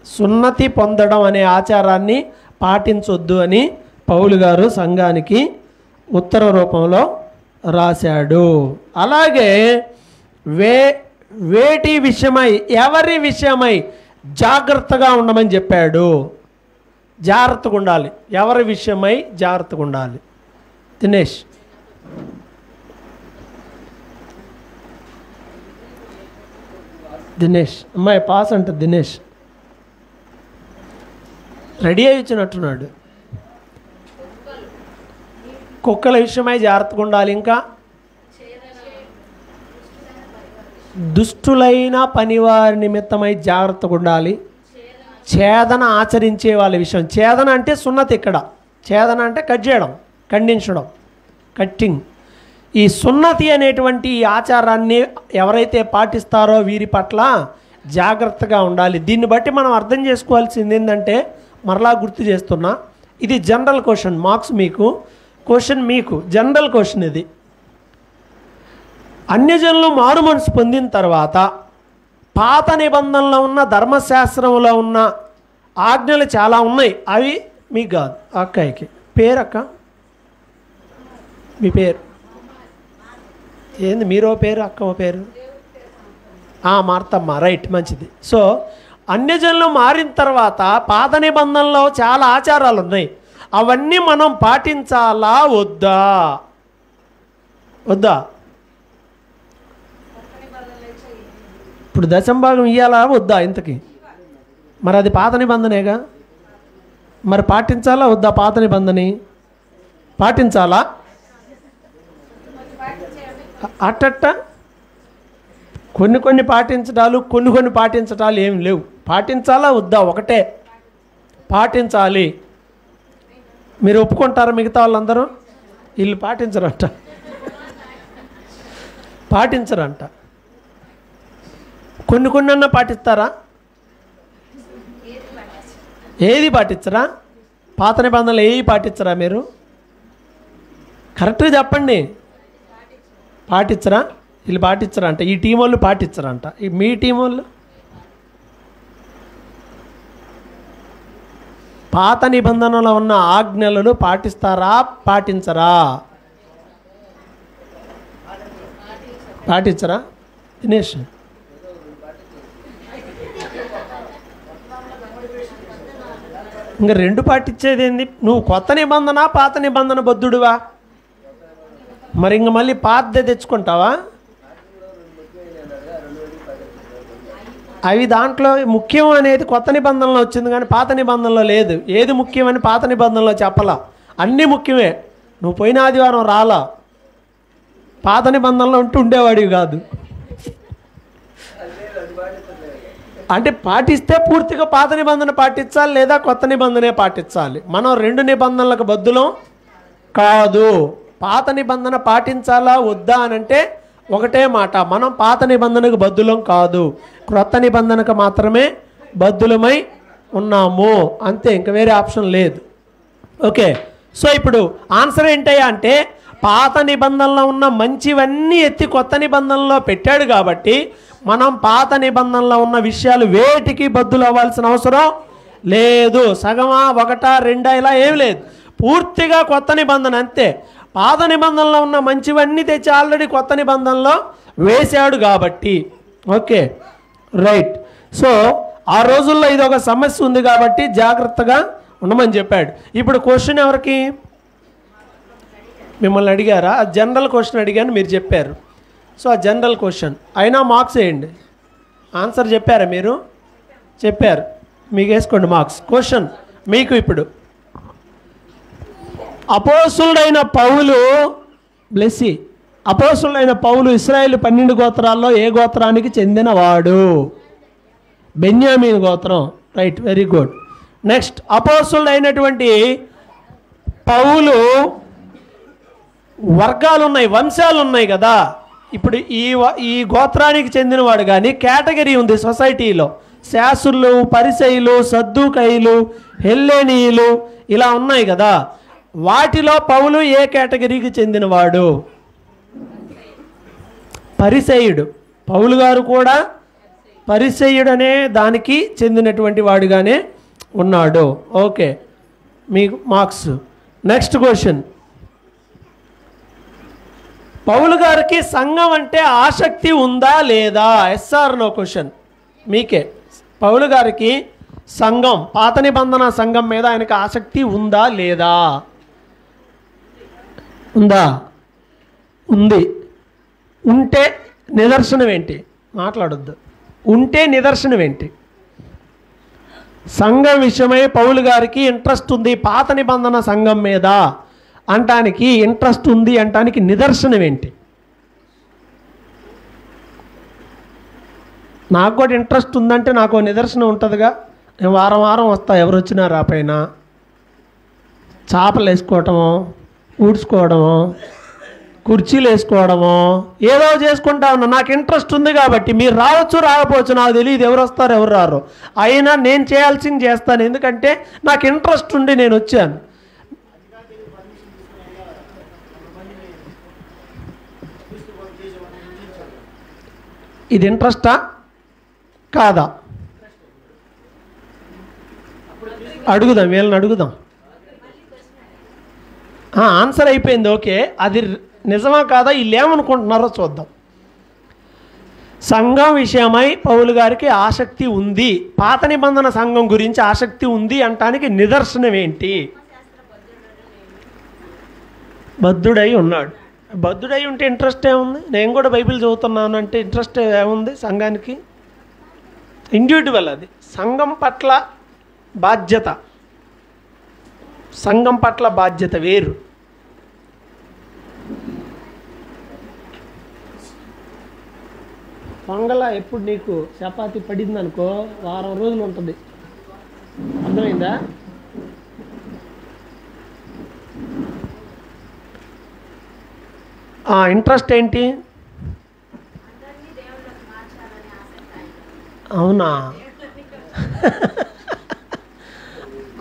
సున్నతి పొందడం అనే ఆచారాన్ని పాటించొద్దు అని పౌలు గారు సంఘానికి ఉత్తర రూపంలో రాశాడు. అలాగే వేటి విషయమై, ఎవరి విషయమై జాగ్రత్తగా ఉండమని చెప్పాడు. జాగ్రత్తగా ఉండాలి. ఎవరి విషయమై జాగ్రత్తగా ఉండాలి? దినేష్ అమ్మాయి పాస్ అంట. దినేష్ రెడీ అయి వచ్చినట్టున్నాడు. కుక్కల విషయమై జాగ్రత్తగా ఉండాలి. ఇంకా దుష్టులైన పనివారి నిమిత్తమై జాగ్రత్తగా ఉండాలి. ఛేదన ఆచరించే వాళ్ళ విషయం. ఛేదన అంటే సున్నతి. ఇక్కడ ఛేదన అంటే కట్ చేయడం, ఖండించడం, కట్టింగ్. ఈ సున్నతి అనేటువంటి ఈ ఆచారాన్ని ఎవరైతే పాటిస్తారో వీరి పట్ల జాగ్రత్తగా ఉండాలి. దీన్ని బట్టి మనం అర్థం చేసుకోవాల్సింది ఏంటంటే, మరలా గుర్తు చేస్తున్నా, ఇది జనరల్ క్వశ్చన్. మార్క్స్ మీకు, క్వశ్చన్ మీకు, జనరల్ క్వశ్చన్ ఇది. అన్యజనులు మారు మనసు పొందిన తర్వాత పాత నిబంధనలో ఉన్న ధర్మశాస్త్రంలో ఉన్న ఆజ్ఞలు చాలా ఉన్నాయి. అవి మీకు కాదు, అక్కయ్యకి. పేరక్క మీ పేరు ఏంది? మీరో పేరు, అక్కో పేరు? మార్తమ్మ. రైట్, మంచిది. సో అన్యజనులు మారిన తర్వాత పాత నిబంధనలో చాలా ఆచారాలు ఉన్నాయి. అవన్నీ మనం పాటించాలా వద్దా? వద్దా? ఇప్పుడు దశంభాగం ఇవ్వాలా వద్దా? ఇంతకీ మరి అది పాత నిబంధనేగా. మరి పాటించాలా వద్దా? పాత నిబంధన పాటించాలా? అట్టట్ట కొన్ని పాటించడాలు, కొన్ని పాటించడాలు ఏం లేవు. పాటించాలా వద్దా? ఒకటే, పాటించాలి. మీరు ఒప్పుకుంటారా? మిగతా వాళ్ళందరూ వీళ్ళు పాటించరంట. కొన్ని అన్నా పాటిస్తారా? ఏది పాటించరా? పాత నిబంధనలు ఏవి పాటించరా? మీరు కరెక్ట్గా చెప్పండి. పాటించరా? వీళ్ళు పాటించరా అంట. ఈ టీం వాళ్ళు పాటించరంట. మీ టీం వాళ్ళు పాత నిబంధనలో ఉన్న ఆజ్ఞలను పాటిస్తారా? పాటించరా? పాటించరా? దినేష్ ఇంకా రెండు పాటించేది ఏంది? నువ్వు కొత్త నిబంధన పాత నిబంధన బద్ధుడువా? మరి ఇంక మళ్ళీ పాతదే తెచ్చుకుంటావా? అవి దాంట్లో ముఖ్యం అనేది కొత్త నిబంధనలో వచ్చింది కానీ పాత నిబంధనలో లేదు. ఏది ముఖ్యమని పాత నిబంధనలో చెప్పలా. అన్నీ ముఖ్యమే. నువ్వు పోయిన ఆదివారం రాలా, పాత నిబంధనలో ఉంటూ ఉండేవాడివి కాదు. అంటే పాటిస్తే పూర్తిగా పాత నిబంధన పాటించాలి, లేదా కొత్త నిబంధనే పాటించాలి. మనం రెండు నిబంధనలకు బద్దులం కాదు. పాత నిబంధన పాటించాలా వద్దా అని అంటే ఒకటే మాట, మనం పాత నిబంధనకు బద్దులం కాదు, క్రొత్త నిబంధనకు మాత్రమే బద్దులమై ఉన్నాము, అంతే. ఇంక వేరే ఆప్షన్ లేదు. ఓకే, సో ఇప్పుడు ఆన్సర్ ఏంటయ్యా అంటే పాత నిబంధనలో ఉన్న మంచివన్నీ ఎత్తి కొత్త నిబంధనలో పెట్టాడు కాబట్టి మనం పాత నిబంధనలో ఉన్న విషయాలు వేటికి బద్దులు అవ్వాల్సిన అవసరం లేదు. సగమా, ఒకటా, రెండా ఇలా ఏం లేదు. పూర్తిగా కొత్త నిబంధన అంతే. పాత నిబంధనలో ఉన్న మంచివన్నీ తెచ్చి ఆల్రెడీ కొత్త నిబంధనలో వేశాడు కాబట్టి. Okay, right. సో ఆ రోజుల్లో ఇది ఒక సమస్య ఉంది కాబట్టి జాగ్రత్తగా ఉండమని చెప్పాడు. ఇప్పుడు క్వశ్చన్ ఎవరికి? మిమ్మల్ని అడిగారా? జనరల్ క్వశ్చన్ అడిగాను, మీరు చెప్పారు. సో ఆ జనరల్ క్వశ్చన్ అయినా మార్క్స్ వేయండి. ఆన్సర్ చెప్పారా? మీరు చెప్పారు, మీకు వేసుకోండి మార్క్స్. క్వశ్చన్ మీకు ఇప్పుడు, అపోస్తులుడైన పౌలు ఇశ్రాయేలు 12 గోత్రాల్లో ఏ గోత్రానికి చెందినవాడు? బెన్యామీన్ గోత్రం. Right, very good. నెక్స్ట్, అపోస్తులుడైనటువంటి పౌలు వర్గాలు ఉన్నాయి, వంశాలు ఉన్నాయి కదా. ఇప్పుడు ఈ గోత్రానికి చెందినవాడు కానీ కేటగిరీ ఉంది సొసైటీలో. శాస్త్రులు, పరిసయ్యులు, సద్దూకయ్యులు, హెల్లేనీయులు ఇలా ఉన్నాయి కదా. వాటిలో పౌలు ఏ కేటగిరీకి చెందినవాడు? పరిసయ్యుడు. పౌలు గారు కూడా పరిసయ్యుడు అనే దానికి చెందినటువంటి వాడుగానే ఉన్నాడు. ఓకే, మీకు మార్క్స్. నెక్స్ట్ క్వశ్చన్, పౌలు గారికి సంఘం అంటే ఆసక్తి ఉందా లేదా? ఎస్ఆర్ నో క్వశ్చన్ మీకే. పౌలు గారికి సంఘం, పాత నిబంధన సంఘం మీద ఆయనకి ఆసక్తి ఉందా లేదా? ఉందా? ఉంది. ఉంటే నిదర్శనం ఏంటి? మాట్లాడొద్దు. ఉంటే నిదర్శనం ఏంటి? సంఘం విషయమై పౌలు గారికి ఇంట్రెస్ట్ ఉంది, పాత నిబంధన సంఘం మీద అంటానికి ఇంట్రెస్ట్ ఉంది అంటానికి నిదర్శనం ఏంటి? నాకు కూడా ఇంట్రెస్ట్ ఉందంటే నాకు నిదర్శనం ఉంటుందిగా. నేను వారం వారం వస్తా, ఎవరు వచ్చినా రాపైనా చేపలు వేసుకోవటమో, ఊడ్చుకోవడమో, కుర్చీలు వేసుకోవడమో ఏదో చేసుకుంటా ఉన్నా. నాకు ఇంట్రెస్ట్ ఉంది కాబట్టి మీరు రావచ్చు రాకపోవచ్చు నాకు తెలియదు, ఎవరు వస్తారు ఎవరు రారు. అయినా నేను చేయాల్సింది చేస్తాను, ఎందుకంటే నాకు ఇంట్రెస్ట్ ఉండి నేను వచ్చాను. ఇది ఇంట్రెస్టా కాదా? అడుగుదాం, వీళ్ళని అడుగుదాం. ఆన్సర్ అయిపోయింది. ఓకే, అది నిజమా కాదా వీళ్ళు ఏమనుకుంటున్నారో చూద్దాం. సంఘం విషయమై పౌలు గారికి ఆసక్తి ఉంది, పాత నిబంధన సంఘం గురించి ఆసక్తి ఉంది అంటానికి నిదర్శనం ఏంటి? బద్ధుడై ఉన్నాడు. బద్ధుడై ఉంటే ఇంట్రెస్ట్ ఏముంది? నేను కూడా బైబిల్ చదువుతున్నాను అంటే ఇంట్రెస్ట్ ఏముంది సంఘానికి? ఇండివిజువల్, అది సంఘం పట్ల బాధ్యత, సంఘం పట్ల బాధ్యత వేరు. పొంగల ఎప్పుడు నీకు చపాతి పడింది అనుకో, వారం రోజులు ఉంటుంది. అర్థమైందా? ఇంట్రెస్ట్ ఏంటి? అవునా?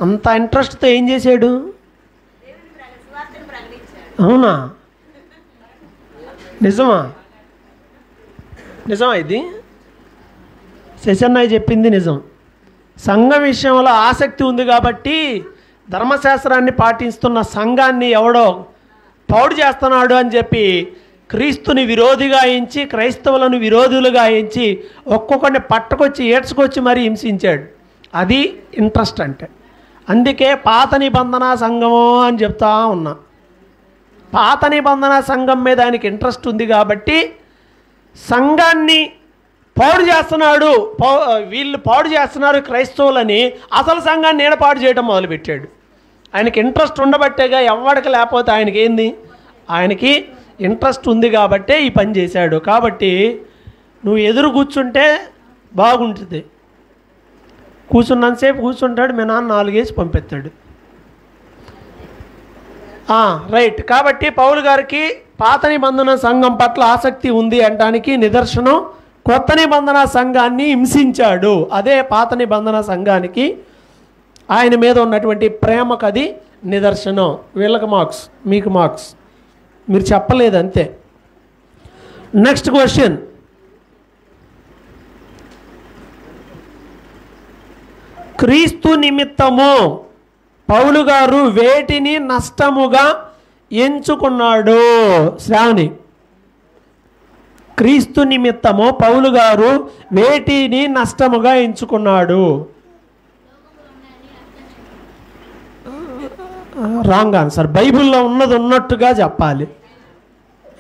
అంత ఇంట్రెస్ట్తో ఏం చేశాడు? అవునా? నిజమా? నిజమా? ఇది శశన్నయ్య చెప్పింది నిజం. సంఘం విషయంలో ఆసక్తి ఉంది కాబట్టి ధర్మశాస్త్రాన్ని పాటిస్తున్న సంఘాన్ని ఎవడో పౌడు చేస్తున్నాడు అని చెప్పి క్రీస్తుని విరోధిగా ఎంచి, క్రైస్తవులను విరోధులుగా ఎంచి ఒక్కొక్కరిని పట్టుకొచ్చి ఏడ్చుకొచ్చి మరీ హింసించాడు. అది ఇంట్రెస్ట్ అంటే. అందుకే పాత నిబంధన సంఘము అని చెప్తా ఉన్నా. పాత నిబంధన సంఘం మీద ఆయనకి ఇంట్రెస్ట్ ఉంది కాబట్టి సంఘాన్ని పాడు చేస్తున్నాడు, వీళ్ళు పాడు చేస్తున్నారు క్రైస్తవులని, అసలు సంఘాన్ని ఏడపాడు చేయడం మొదలుపెట్టాడు. ఆయనకి ఇంట్రెస్ట్ ఉండబట్టేగా, ఎవరికి లేకపోతే ఆయనకి ఏంది? ఆయనకి ఇంట్రెస్ట్ ఉంది కాబట్టే ఈ పని చేశాడు. కాబట్టి నువ్వు ఎదురు కూర్చుంటే బాగుంటుంది. కూర్చున్నంతసేపు కూర్చుంటాడు, మీ నాన్న 4 వేసి పంపిస్తాడు. రైట్. కాబట్టి పౌలు గారికి పాత నిబంధన సంఘం పట్ల ఆసక్తి ఉంది అనడానికి నిదర్శనం కొత్త నిబంధన సంఘాన్ని హింసించాడు. అదే పాత నిబంధన సంఘానికి ఆయన మీద ఉన్నటువంటి ప్రేమకు అది నిదర్శనం. వీళ్ళకి మార్క్స్, మీకు మార్క్స్, మీరు చెప్పలేదు అంతే. Next question. క్రీస్తు నిమిత్తము పౌలు గారు వేటిని నష్టముగా ఎంచుకున్నాడు? శ్రావణి, క్రీస్తు నిమిత్తము పౌలు గారు వేటిని నష్టముగా ఎంచుకున్నాడు? Wrong answer. బైబిల్లో ఉన్నది ఉన్నట్టుగా చెప్పాలి.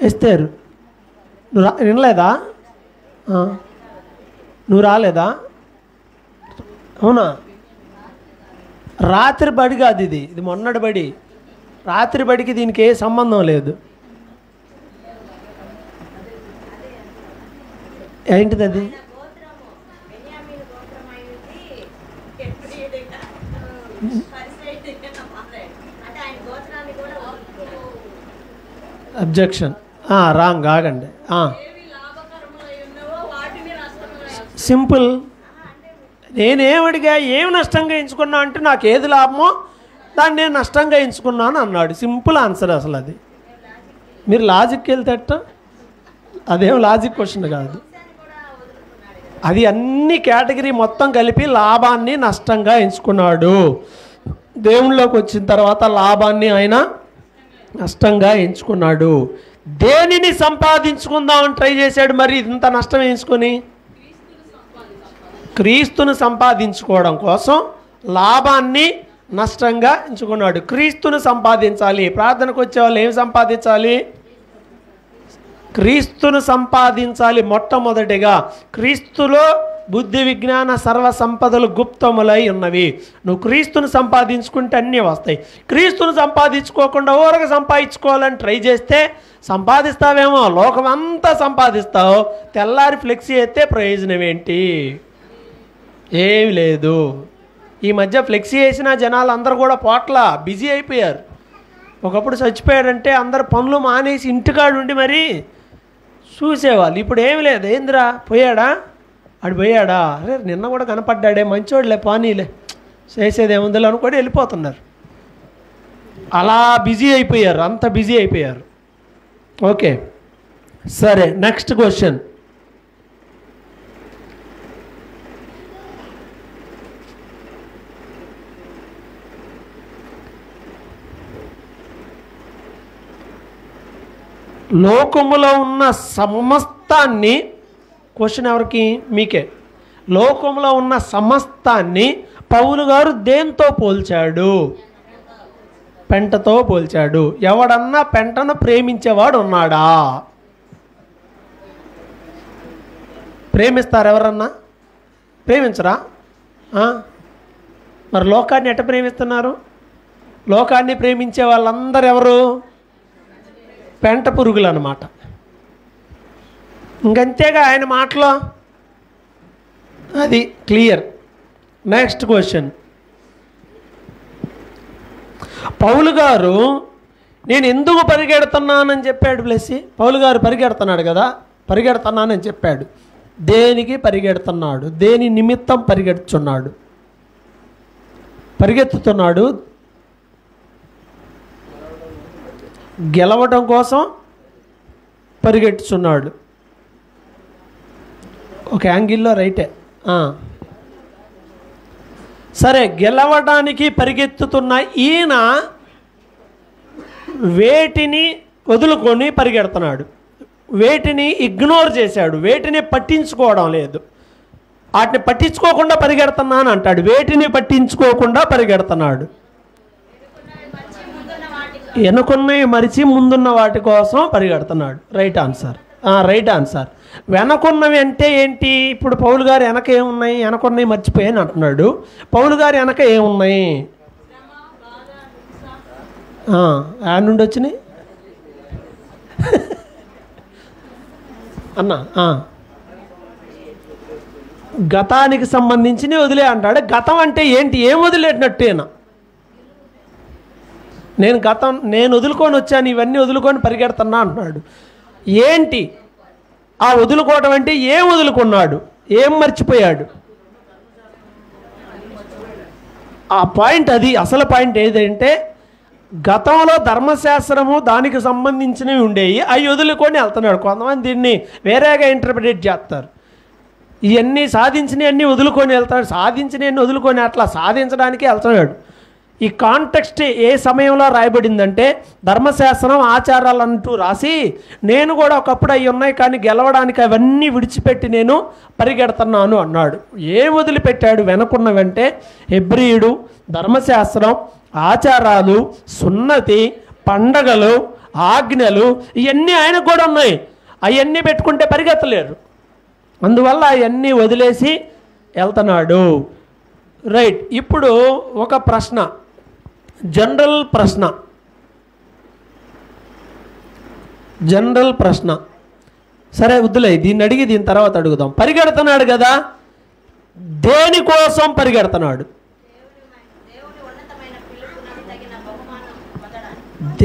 ఎస్తేరు, నువ్వు వినలేదా? నువ్వు రాలేదా? అవునా? రాత్రి బడి కాదు ఇది, ఇది మొన్నటి బడి. రాత్రి బడికి దీనికి ఏ సంబంధం లేదు. ఏంటిది అది? అబ్జెక్షన్. రాంగ్. ఆగండి. సింపుల్. నేనేమడిగా ఏమి నష్టంగా ఎంచుకున్నా అంటే నాకు ఏది లాభమో దాన్ని నేను నష్టంగా ఎంచుకున్నాను అన్నాడు. Simple answer. అసలు అది మీరు లాజిక్కి వెళ్తేట అదేం లాజిక్ క్వశ్చన్ కాదు. అది అన్ని కేటగిరీ మొత్తం కలిపి లాభాన్ని నష్టంగా ఎంచుకున్నాడు. దేవుళ్ళలోకి వచ్చిన తర్వాత లాభాన్ని ఆయన నష్టంగా ఎంచుకున్నాడు. దేనిని సంపాదించుకుందామని ట్రై చేశాడు మరి ఇంత నష్టం ఎంచుకొని? క్రీస్తును సంపాదించుకోవడం కోసం లాభాన్ని నష్టంగా ఎంచుకున్నాడు. క్రీస్తును సంపాదించాలి. ప్రార్థనకు వచ్చేవాళ్ళు ఏమి సంపాదించాలి? క్రీస్తును సంపాదించాలి. మొట్టమొదటిగా క్రీస్తులో బుద్ధి విజ్ఞాన సర్వ సంపదలు గుప్తములై ఉన్నవి. నువ్వు క్రీస్తును సంపాదించుకుంటే అన్నీ వస్తాయి. క్రీస్తును సంపాదించుకోకుండా ఊరగా సంపాదించుకోవాలని ట్రై చేస్తే సంపాదిస్తావేమో, లోకం అంతా సంపాదిస్తావు, తెల్లారి ఫ్లెక్సీ అయితే ప్రయోజనం ఏంటి? ఏమి లేదు. ఈ మధ్య ఫ్లెక్సీ వేసిన జనాలు అందరూ కూడా పోట్ల బిజీ అయిపోయారు. ఒకప్పుడు చచ్చిపోయాడంటే అందరు పనులు మానేసి ఇంటికాడు ఉండి మరి చూసేవాళ్ళు. ఇప్పుడు ఏమి లేదు. ఏందిరా పోయాడా, ఆడు పోయాడా, అరే నిన్న కూడా కనపడ్డాడే, మంచోడులే, పానీలే, చేసేదేముందిలే అనుకోని వెళ్ళిపోతున్నారు. అలా బిజీ అయిపోయారు, అంత బిజీ అయిపోయారు. ఓకే, సరే. Next question. లోకములో ఉన్న సమస్తాన్ని, క్వశ్చన్ ఎవరికి? మీకే. లోకంలో ఉన్న సమస్తాన్ని పౌలు గారు దేంతో పోల్చాడు? పెంటతో పోల్చాడు. ఎవడన్నా పెంటను ప్రేమించేవాడు ఉన్నాడా? ప్రేమిస్తారు ఎవరన్నా? ప్రేమించరా? మరి లోకాన్ని ఎట్ట ప్రేమిస్తున్నారు? లోకాన్ని ప్రేమించే వాళ్ళందరూ ఎవరు? పెంట పురుగులు అన్నమాట. ఇంకంతేగా ఆయన మాటలో, అది క్లియర్. Next question. పౌలు గారు నేను ఎందుకు పరిగెడుతున్నానని చెప్పాడు. బ్లెస్సి పౌలు గారు పరిగెడుతున్నాడు కదా, పరిగెడుతున్నానని చెప్పాడు. దేనికి పరిగెడుతున్నాడు? దేని నిమిత్తం పరిగెడుతున్నాడు? పరిగెత్తుతున్నాడు గెలవడం కోసం పరిగెట్టుచున్నాడు. ఒక యాంగిల్లో రైటే. సరే, గెలవడానికి పరిగెత్తుతున్న ఈయన వేటిని వదులుకొని పరిగెడుతున్నాడు? వేటిని ఇగ్నోర్ చేశాడు, వేటిని పట్టించుకోవడం లేదు. వాటిని పట్టించుకోకుండా పరిగెడుతున్నాను అంటాడు. వేటిని పట్టించుకోకుండా పరిగెడుతున్నాడు? వెనుకున్నవి మరిచి ముందున్న వాటి కోసం పరిగెడుతున్నాడు. Right answer. Right answer. వెనకున్నవి అంటే ఏంటి? ఇప్పుడు పౌలు గారు వెనక ఏమున్నాయి? వెనకున్నవి మర్చిపోయాను అంటున్నాడు. పౌలు గారు వెనక ఏమున్నాయి? యాడ్ నుండి వచ్చినాయి అన్నా. గతానికి సంబంధించి వదిలే అంటాడు. గతం అంటే ఏంటి? ఏం వదిలేటట్టేనా? నేను వదులుకొని వచ్చాను, ఇవన్నీ వదులుకొని పరిగెడుతున్నా అంటున్నాడు. ఏంటి ఆ వదులుకోవటం అంటే? ఏం వదులుకున్నాడు? ఏం మర్చిపోయాడు? ఆ పాయింట్, అది అసలు పాయింట్ ఏదంటే, గతంలో ధర్మశాస్త్రము దానికి సంబంధించినవి ఉండేవి, అవి వదులుకొని వెళ్తున్నాడు. కొంతమంది దీన్ని వేరేగా ఇంటర్ప్రిటేట్ చేస్తారు. ఇవన్నీ సాధించినవన్నీ వదులుకొని వెళ్తాడు, సాధించినవన్నీ వదులుకొని అట్లా సాధించడానికి వెళ్తున్నాడు. ఈ కాంటెక్స్ట్ ఏ సమయంలో రాయబడిందంటే, ధర్మశాస్త్రం ఆచారాలు అంటూ రాసి, నేను కూడా ఒకప్పుడు అవి ఉన్నాయి కానీ గెలవడానికి అవన్నీ విడిచిపెట్టి నేను పరిగెడుతున్నాను అన్నాడు. ఏం వదిలిపెట్టాడు? వెనకున్నవంటే హెబ్రీయుడు, ధర్మశాస్త్రం, ఆచారాలు, సున్నతి, పండగలు, ఆజ్ఞలు, ఇవన్నీ ఆయనకు కూడా ఉన్నాయి. అవన్నీ పెట్టుకుంటే పరిగెత్తలేరు. అందువల్ల అవన్నీ వదిలేసి వెళ్తున్నాడు. రైట్. ఇప్పుడు ఒక ప్రశ్న, జనరల్ ప్రశ్న. సరే వద్దులే, దీన్ని అడిగి దీని తర్వాత అడుగుదాం. పరిగెడుతున్నాడు కదా, దేనికోసం పరిగెడుతున్నాడు?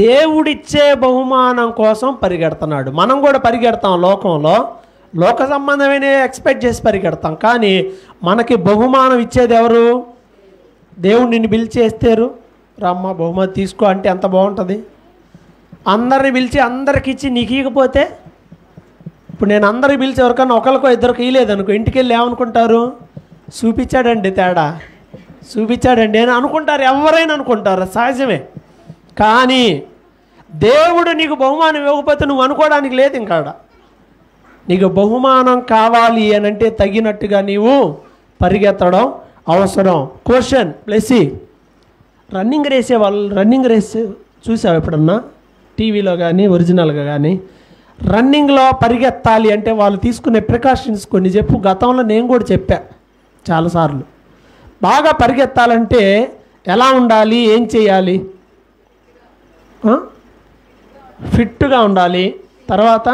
దేవుడిచ్చే బహుమానం కోసం పరిగెడుతున్నాడు. మనం కూడా పరిగెడతాం లోకంలో, లోక సంబంధమైన ఎక్స్పెక్ట్ చేసి పరిగెడతాం. కానీ మనకి బహుమానం ఇచ్చేది ఎవరు? దేవుడు నిన్ను పిలిచేస్తారు, రమ్మ బహుమతి తీసుకో అంటే ఎంత బాగుంటుంది. అందరిని పిలిచి అందరికి ఇచ్చి నీకు ఇవ్వకపోతే, ఇప్పుడు నేను అందరికి పిలిచి ఎవరికన్నా ఒకరికో ఇద్దరికి ఇవ్వలేదనుకో, ఇంటికి వెళ్ళి ఏమనుకుంటారు? చూపించాడండి తేడా, చూపించాడండి అని అనుకుంటారు. ఎవరైనా అనుకుంటారు, సహజమే. కానీ దేవుడు నీకు బహుమానం ఇవ్వకపోతే నువ్వు అనుకోవడానికి లేదు. ఇంకా నీకు బహుమానం కావాలి అని అంటే తగినట్టుగా నీవు పరిగెత్తడం అవసరం. క్వశ్చన్ ప్లస్ రన్నింగ్ రేసే వాళ్ళు, రన్నింగ్ రేస్ చూసావు ఎప్పుడన్నా? టీవీలో కానీ ఒరిజినల్గా కానీ. రన్నింగ్లో పరిగెత్తాలి అంటే వాళ్ళు తీసుకునే ప్రికాషన్స్ కొన్ని చెప్పు. గతంలో నేను కూడా చెప్పా చాలాసార్లు. బాగా పరిగెత్తాలంటే ఎలా ఉండాలి, ఏం చేయాలి? ఫిట్గా ఉండాలి. తర్వాత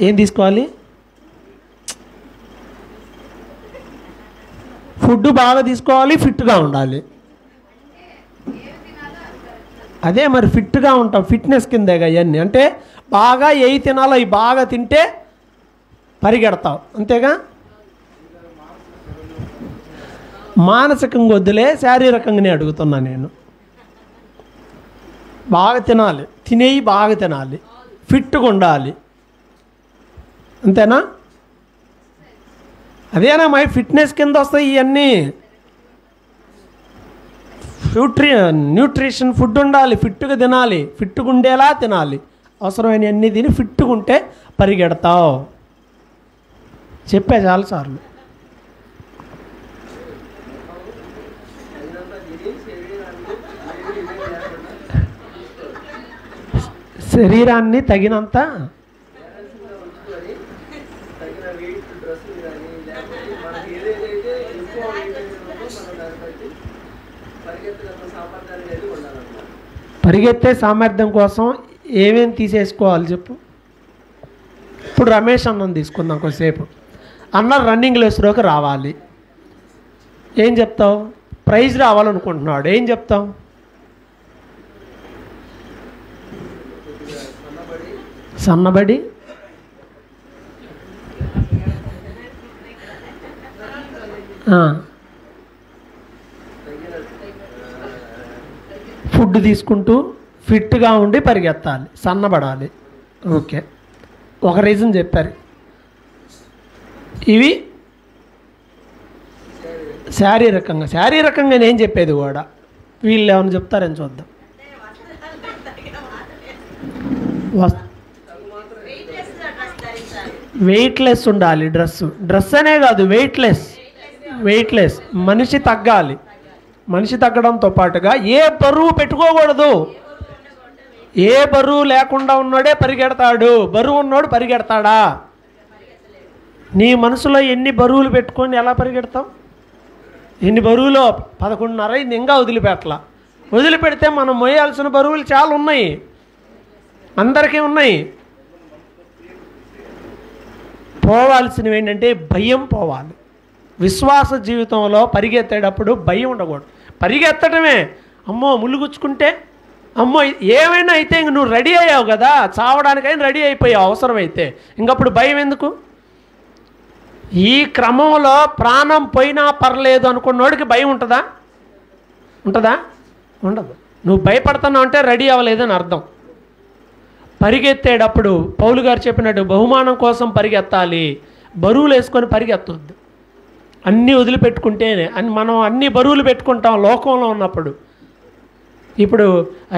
ఏం తీసుకోవాలి? ఫుడ్ బాగా తీసుకోవాలి, ఫిట్గా ఉండాలి. అదే మరి ఫిట్గా ఉంటాం, ఫిట్నెస్ కిందేగా ఇవన్నీ. అంటే బాగా ఏవి తినాలో అవి బాగా తింటే పరిగెడతావు, అంతేగా. మానసికంగా వద్దులే, శారీరకంగానే అడుగుతున్నా నేను. బాగా తినాలి, తినేవి బాగా తినాలి, ఫిట్గా ఉండాలి, అంతేనా? అదేనా మై ఫిట్నెస్ కింద వస్తాయి ఇవన్నీ. న్యూట్రిషన్ ఫుడ్ ఉండాలి, ఫిట్గా తినాలి, ఫిట్గా ఉండేలా తినాలి. అవసరమైన అన్నీ తిని ఫిట్గా ఉంటే పరిగెడతావు. చెప్పే చాలాసార్లు. శరీరాన్ని తగినంత పరిగెత్తే సామర్థ్యం కోసం ఏమేమి తీసేసుకోవాలి చెప్పు. ఇప్పుడు రమేష్ అన్నం తీసుకుందాం కొద్దిసేపు. అన్న రన్నింగ్ రేస్లోకి రావాలి. ఏం చెప్తావు? ప్రైజ్ రావాలనుకుంటున్నాడు. ఏం చెప్తావు? సన్నబడి ఫుడ్ తీసుకుంటూ ఫిట్గా ఉండి పరిగెత్తాలి, సన్నబడాలి. ఓకే, ఒక రీజన్ చెప్పారు. ఇవి శారీరకంగా నేను చెప్పేది కూడా వీళ్ళు ఏమైనా చెప్తారని చూద్దాం. వెయిట్లెస్ ఉండాలి డ్రెస్ అనే కాదు, వెయిట్లెస్ మనిషి తగ్గాలి. మనిషి తగ్గడంతో పాటుగా ఏ బరువు పెట్టుకోకూడదు. ఏ బరువు లేకుండా ఉన్నాడే పరిగెడతాడు. బరువు ఉన్నాడు పరిగెడతాడా? నీ మనసులో ఎన్ని బరువులు పెట్టుకొని ఎలా పరిగెడతాం? ఎన్ని బరువులో 11:30 అయింది, ఇంకా వదిలిపెడితే మనం మోయాల్సిన బరువులు చాలా ఉన్నాయి, అందరికీ ఉన్నాయి. పోవాల్సినవి ఏంటంటే భయం పోవాలి. విశ్వాస జీవితంలో పరిగెత్తేటప్పుడు భయం ఉండకూడదు. పరిగెత్తడమే. అమ్మో ములుగుచ్చుకుంటే, అమ్మో ఏమైనా అయితే ఇంక నువ్వు రెడీ అయ్యావు కదా, చావడానికైనా రెడీ అయిపోయావు అవసరమైతే, ఇంకప్పుడు భయం ఎందుకు? ఈ క్రమంలో ప్రాణం పోయినా పర్లేదు అనుకున్నోడికి భయం ఉంటుందా? ఉండదు. నువ్వు భయపడుతున్నావు అంటే రెడీ అవ్వలేదని అర్థం. పరిగెత్తేటప్పుడు పౌలు గారు చెప్పినట్టు బహుమానం కోసం పరిగెత్తాలి. బరువులు వేసుకొని పరిగెత్తొద్దు. అన్నీ వదిలిపెట్టుకుంటేనే మనం అన్ని బరువులు పెట్టుకుంటాం లోకంలో ఉన్నప్పుడు. ఇప్పుడు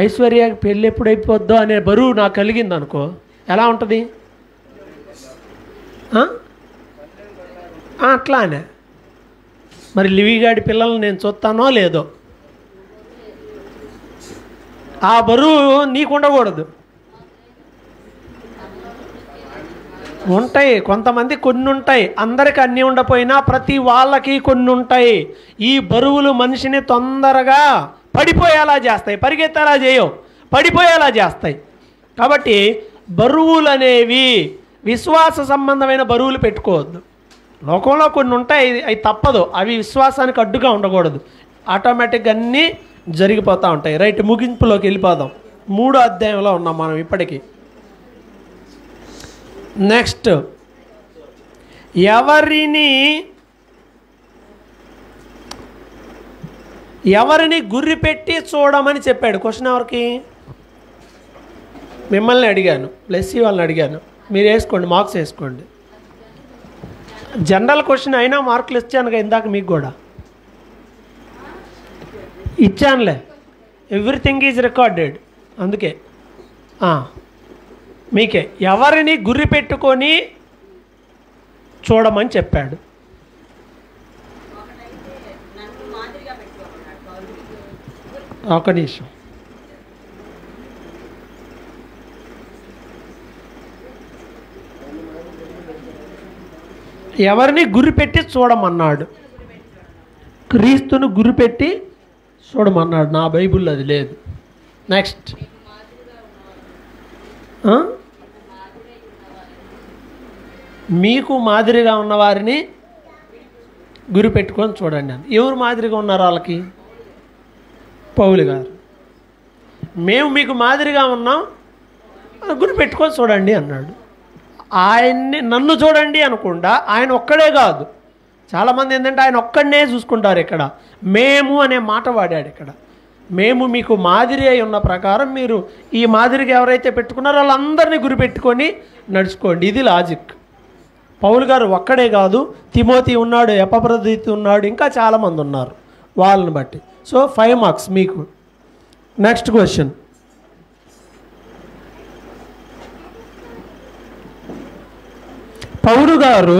ఐశ్వర్యకి పెళ్ళి ఎప్పుడు అయిపోద్దో అనే బరువు నాకు కలిగింది అనుకో, ఎలా ఉంటుంది? అట్లానే మరి లివిగాడి పిల్లల్ని నేను చూస్తానో లేదో, ఆ బరువు నీకు ఉండకూడదు. ఉంటాయి కొంతమంది, కొన్ని ఉంటాయి. అందరికి అన్నీ ఉండపోయినా ప్రతి వాళ్ళకి కొన్ని ఉంటాయి. ఈ బరువులు మనిషిని తొందరగా పడిపోయేలా చేస్తాయి. పరిగెత్తేలా చేయవు, పడిపోయేలా చేస్తాయి. కాబట్టి బరువులు అనేవి విశ్వాస సంబంధమైన బరువులు పెట్టుకోవద్దు. లోకంలో కొన్ని ఉంటాయి, అవి తప్పదు. అవి విశ్వాసానికి అడ్డుగా ఉండకూడదు. ఆటోమేటిక్గా అన్నీ జరిగిపోతూ ఉంటాయి. రైట్, ముగింపులోకి వెళ్ళిపోదాం. 3వ అధ్యాయంలో ఉన్నాం మనం ఇప్పటికీ. నెక్స్ట్, ఎవరిని గురిపెట్టి చూడమని చెప్పాడు. క్వశ్చన్ ఎవరికి? మిమ్మల్ని అడిగాను, ప్లస్ వాళ్ళని అడిగాను. మీరు వేసుకోండి, మార్క్స్ వేసుకోండి. జనరల్ క్వశ్చన్ అయినా మార్కులు ఇచ్చానుగా ఇందాక, మీకు కూడా ఇచ్చానులే. Everything is recorded. అందుకే మీకే ఎవరిని గురి పెట్టుకొని చూడమని చెప్పాడు. ఒక నిమిషం. ఎవరిని గురిపెట్టి చూడమన్నాడు? క్రీస్తును గురిపెట్టి చూడమన్నాడు. నా బైబిల్లో అది లేదు. నెక్స్ట్, మీకు మాదిరిగా ఉన్నవారిని గురిపెట్టుకొని చూడండి అని. ఎవరు మాదిరిగా ఉన్నారు వాళ్ళకి? పౌలు గారు. మేము మీకు మాదిరిగా ఉన్నాం, గురిపెట్టుకొని చూడండి అన్నాడు. ఆయన్ని నన్ను చూడండి అనకుండా, ఆయన ఒక్కడే కాదు, చాలామంది ఏంటంటే ఆయన ఒక్కడనే చూసుకుంటారు. ఇక్కడ మేము అనే మాట వాడాడు. ఇక్కడ మేము మీకు మాదిరి అయి ఉన్న ప్రకారం మీరు ఈ మాదిరిగా ఎవరైతే పెట్టుకున్నారో వాళ్ళందరినీ గురిపెట్టుకొని నడుచుకోండి. ఇది లాజిక్. పౌలు గారు ఒక్కడే కాదు, తిమోతి ఉన్నాడు, ఎపఫ్రోదితు ఉన్నాడు, ఇంకా చాలామంది ఉన్నారు. వాళ్ళని బట్టి సో 5 మార్క్స్ మీకు. Next question. పౌలు గారు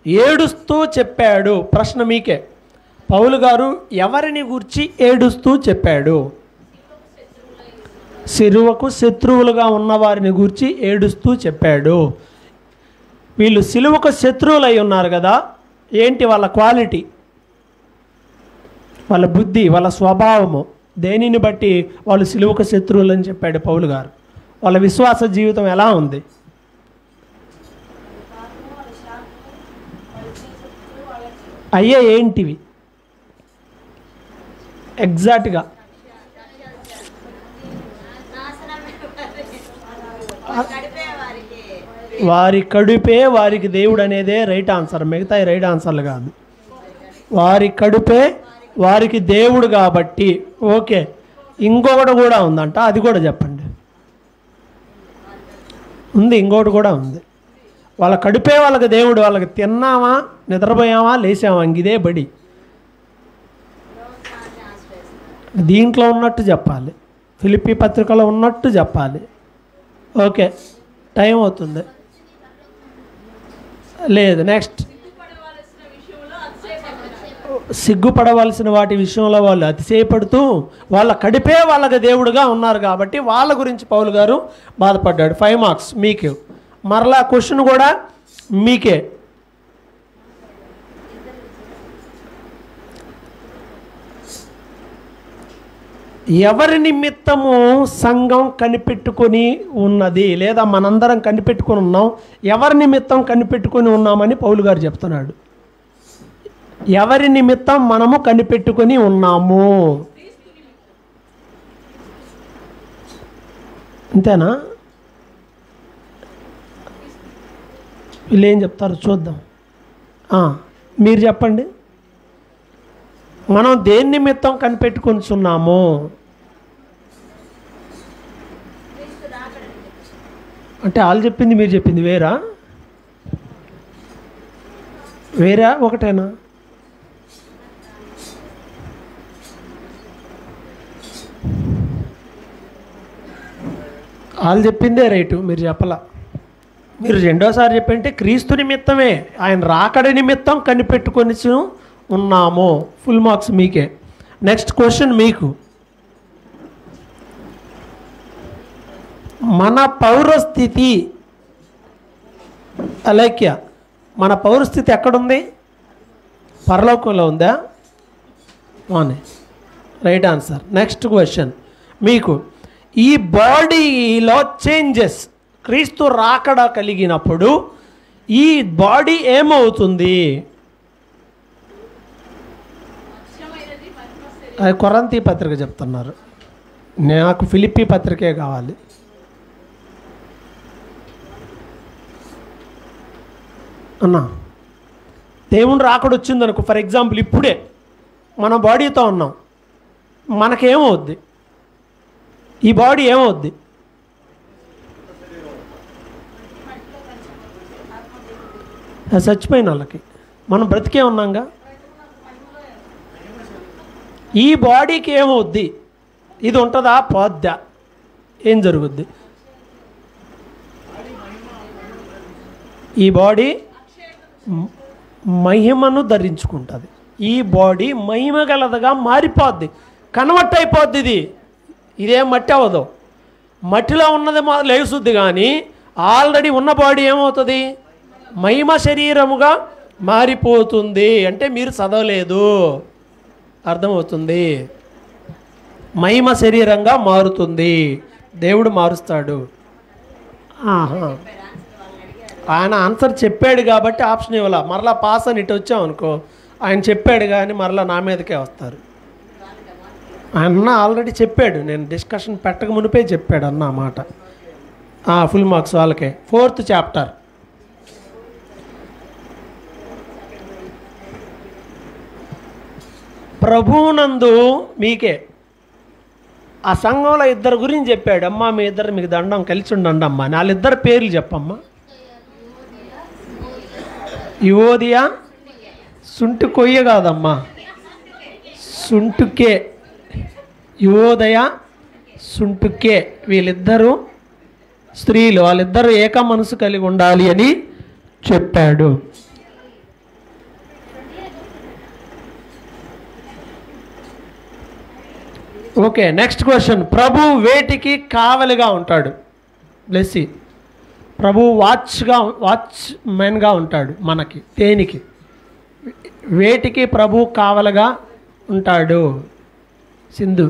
ఏడుస్తూ చెప్పాడు. ప్రశ్న మీకే. పౌలు గారు ఎవరిని గురించి ఏడుస్తూ చెప్పాడు? సిలువకు శత్రువులుగా ఉన్నవారిని గురించి ఏడుస్తూ చెప్పాడు. వీళ్ళు సిలువకు శత్రువులు అయి ఉన్నారు కదా, ఏంటి వాళ్ళ క్వాలిటీ, వాళ్ళ బుద్ధి, వాళ్ళ స్వభావము, దేనిని బట్టి వాళ్ళు సిలువకు శత్రువులు అని చెప్పాడు పౌలు గారు? వాళ్ళ విశ్వాస జీవితం ఎలా ఉంది? అయ్యే ఏంటివి ఎగ్జాక్ట్గా? వారి కడుపే వారికి దేవుడు అనేదే రైట్ ఆన్సర్, మిగతా రైట్ ఆన్సర్లు కాదు. వారి కడుపే వారికి దేవుడు కాబట్టి. ఓకే, ఇంకొకటి కూడా ఉందంట, అది కూడా చెప్పండి. ఉంది, ఇంకొకటి కూడా ఉంది. వాళ్ళ కడుపే వాళ్ళకి దేవుడు. వాళ్ళకి తిన్నామా, నిద్రపోయామా, లేచామా, ఇంగిదే బడి. దీంట్లో ఉన్నట్టు చెప్పాలి, ఫిలిప్పీ పత్రికలో ఉన్నట్టు చెప్పాలి. ఓకే, టైం అవుతుంది. లేదు, నెక్స్ట్. సిగ్గుపడవలసిన వాటి విషయంలో వాళ్ళు అతిశయపడుతూ వాళ్ళ కడిపే వాళ్ళకి దేవుడుగా ఉన్నారు కాబట్టి వాళ్ళ గురించి పౌలు గారు బాధపడ్డాడు. 5 మార్క్స్ మీకు. మరలా క్వశ్చన్ కూడా మీకే. ఎవరి నిమిత్తము సంఘం కనిపెట్టుకొని ఉన్నది, లేదా మనందరం కనిపెట్టుకొని ఉన్నాం, ఎవరి నిమిత్తం కనిపెట్టుకొని ఉన్నామని పౌలు గారు చెప్తున్నాడు. ఎవరి నిమిత్తం మనము కనిపెట్టుకొని ఉన్నాము? అంతేనా? వీళ్ళు ఏం చెప్తారు చూద్దాం. మీరు చెప్పండి. మనం దేని నిమిత్తం కనిపెట్టుకొనిచున్నాము? అంటే వాళ్ళు చెప్పింది మీరు చెప్పింది వేరా? వేరా ఒకటేనా? వాళ్ళు చెప్పిందే రైటు, మీరు చెప్పలా. మీరు రెండోసారి చెప్పంటే క్రీస్తు నిమిత్తమే, ఆయన రాకడ నిమిత్తం కనిపెట్టుకొని ఉన్నాము. ఫుల్ మార్క్స్ మీకే. నెక్స్ట్ క్వశ్చన్ మీకు. మన పౌరస్థితి అలైక్య, మన పౌరస్థితి ఎక్కడుంది? పరలోకంలో ఉందా? అవునే, రైట్ ఆన్సర్. నెక్స్ట్ క్వశ్చన్ మీకు. ఈ బాడీలో చేంజెస్, క్రీస్తు రాకడ కలిగినప్పుడు ఈ బాడీ ఏమవుతుంది? అది కొరంథీ పత్రిక చెప్తున్నారు, నాకు ఫిలిప్పీ పత్రికే కావాలి. అన్నా దేవుని రాకడ వచ్చిందనుకో, ఫర్ ఎగ్జాంపుల్ ఇప్పుడే మన బాడీతో ఉన్నాం, మనకేమవుద్ది? ఈ బాడీ ఏమవుద్ది? చచ్చిపోయిన వాళ్ళకి. మనం బ్రతికే ఉన్నాంగా. ఈ బాడీకి ఏమవుద్ది? ఇది ఉంటుందా, పోద్దా, ఏం జరుగుద్ది? ఈ బాడీ మహిమను ధరించుకుంటుంది. ఈ బాడీ మహిమ గలదిగా మారిపోద్ది, కన్వర్ట్ అయిపోద్ది. ఇదేం మట్టి అవ్వదు, మట్టిలో ఉన్నది లేసుద్ది. కానీ ఆల్రెడీ ఉన్న బాడీ ఏమవుతుంది? మహిమ శరీరముగా మారిపోతుంది. అంటే మీరు చదవలేదు, అర్థమవుతుంది. మహిమ శరీరంగా మారుతుంది, దేవుడు మారుస్తాడు. ఆయన ఆన్సర్ చెప్పాడు కాబట్టి ఆప్షన్ ఇవ్వాల. మరలా పాస్ అని ఇటు వచ్చాం అనుకో, ఆయన చెప్పాడు కానీ మరలా నా మీదకే వస్తారు. అన్న ఆల్రెడీ చెప్పాడు, నేను డిస్కషన్ పెట్టక మునిపే చెప్పాడు అన్న మాట. ఫుల్ మార్క్స్ వాళ్ళకే. 4th chapter. ప్రభువునందు మీకే. ఆ సంఘంలో ఇద్దరు గురించి చెప్పాడు. అమ్మా మీ ఇద్దరు మీకు దండం, కలిసి ఉండండి అమ్మా. వాళ్ళిద్దరు పేర్లు చెప్పమ్మా. యువోదియా, సుంటి కొయ్య కాదమ్మా, సుంటుకే, యువోదయ సుంటుకే, వీళ్ళిద్దరూ స్త్రీలు, వాళ్ళిద్దరూ ఏక మనసు కలిగి ఉండాలి అని చెప్పాడు. Okay, next question. ప్రభు వేటికి కావలిగా ఉంటాడు? బ్లెస్సి, ప్రభు వాచ్మెన్గా ఉంటాడు. మనకి దేనికి, వేటికి ప్రభు కావలిగా ఉంటాడు? సింధు.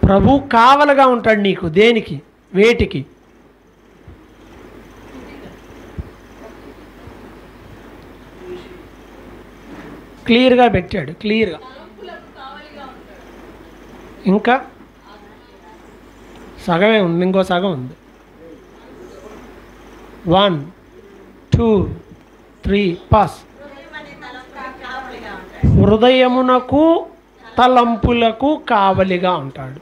ప్రభు కావలిగా ఉంటాడు నీకు దేనికి, వేటికి? క్లియర్గా పెట్టాడు, క్లియర్గా. ఇంకా సగమే ఉంది, ఇంకో సగం ఉంది. 1 2 3 పాస్. హృదయమునకు తలంపులకు కావలిగా ఉంటాడు.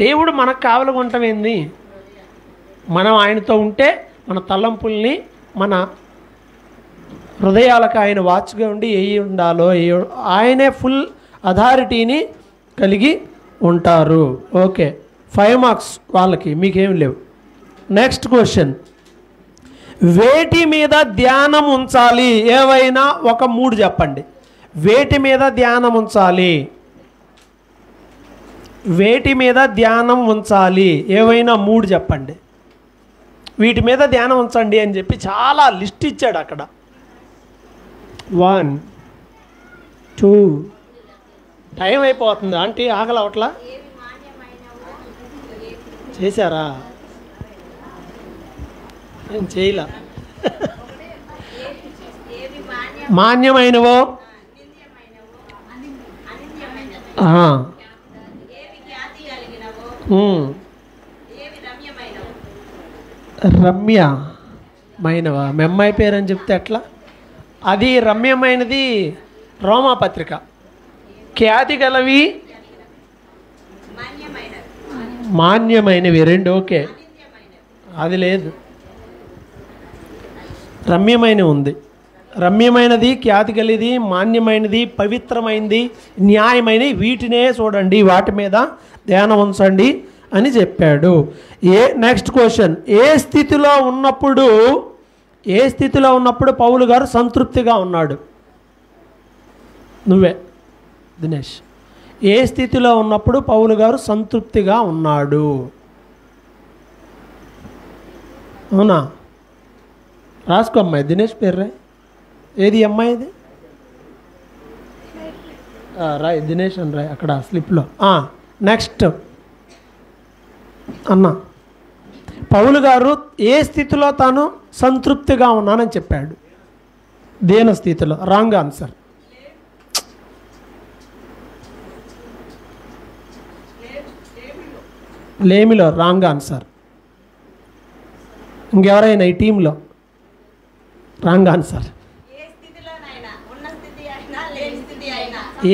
దేవుడు మనకు కావలిగా ఉండటం ఏంది? మనం ఆయనతో ఉంటే మన తలంపుల్ని, మన హృదయాలకు ఆయన వాచ్గా ఉండి ఏ ఉండాలో ఆయనే ఫుల్ అథారిటీని కలిగి ఉంటారు. ఓకే, 5 మార్క్స్ వాళ్ళకి, మీకేం లేవు. Next question. వేటి మీద ధ్యానం ఉంచాలి? ఏవైనా ఒక 3 చెప్పండి. వేటి మీద ధ్యానం ఉంచాలి? వేటి మీద ధ్యానం ఉంచాలి? ఏవైనా 3 చెప్పండి. వీటి మీద ధ్యానం ఉంచండి అని చెప్పి చాలా లిస్ట్ ఇచ్చాడు అక్కడ. 1 2 టైం అయిపోతుంది. ఆంటీ ఆకలి అవట్లా? చేశారా? నేను చేయలా. మాన్యమైనవో, రమ్యమైనవా? మెమ్మాయి పేరు అని చెప్తే ఎట్లా? అది రమ్యమైనది రోమాపత్రిక. ఖ్యాతి గలవి మాన్యమైనవి 2. ఓకే, అది లేదు. రమ్యమైన ఉంది. రమ్యమైనది, ఖ్యాతి కలిది, మాన్యమైనది, పవిత్రమైనది, న్యాయమైనది, వీటినే చూడండి, వాటి మీద ధ్యానం ఉంచండి అని చెప్పాడు. Next question. ఏ స్థితిలో ఉన్నప్పుడు పౌలు గారు సంతృప్తిగా ఉన్నాడు? నువ్వే దినేష్. ఏ స్థితిలో ఉన్నప్పుడు పౌలు గారు సంతృప్తిగా ఉన్నాడు? అవునా? రాసుకో అమ్మాయి, దినేష్ పేరు రాయ్. ఏది అమ్మాయిది? రాయ్, దినేష్ అని రాయ్ అక్కడ స్లిప్లో. నెక్స్ట్ అన్న, పౌలు గారు ఏ స్థితిలో తాను సంతృప్తిగా ఉన్నానని చెప్పాడు? దేన స్థితిలో? Wrong answer. లేమిలో రాంగ్ ఆన్సర్. ఇంకెవరైనా ఈ టీంలో? Wrong answer.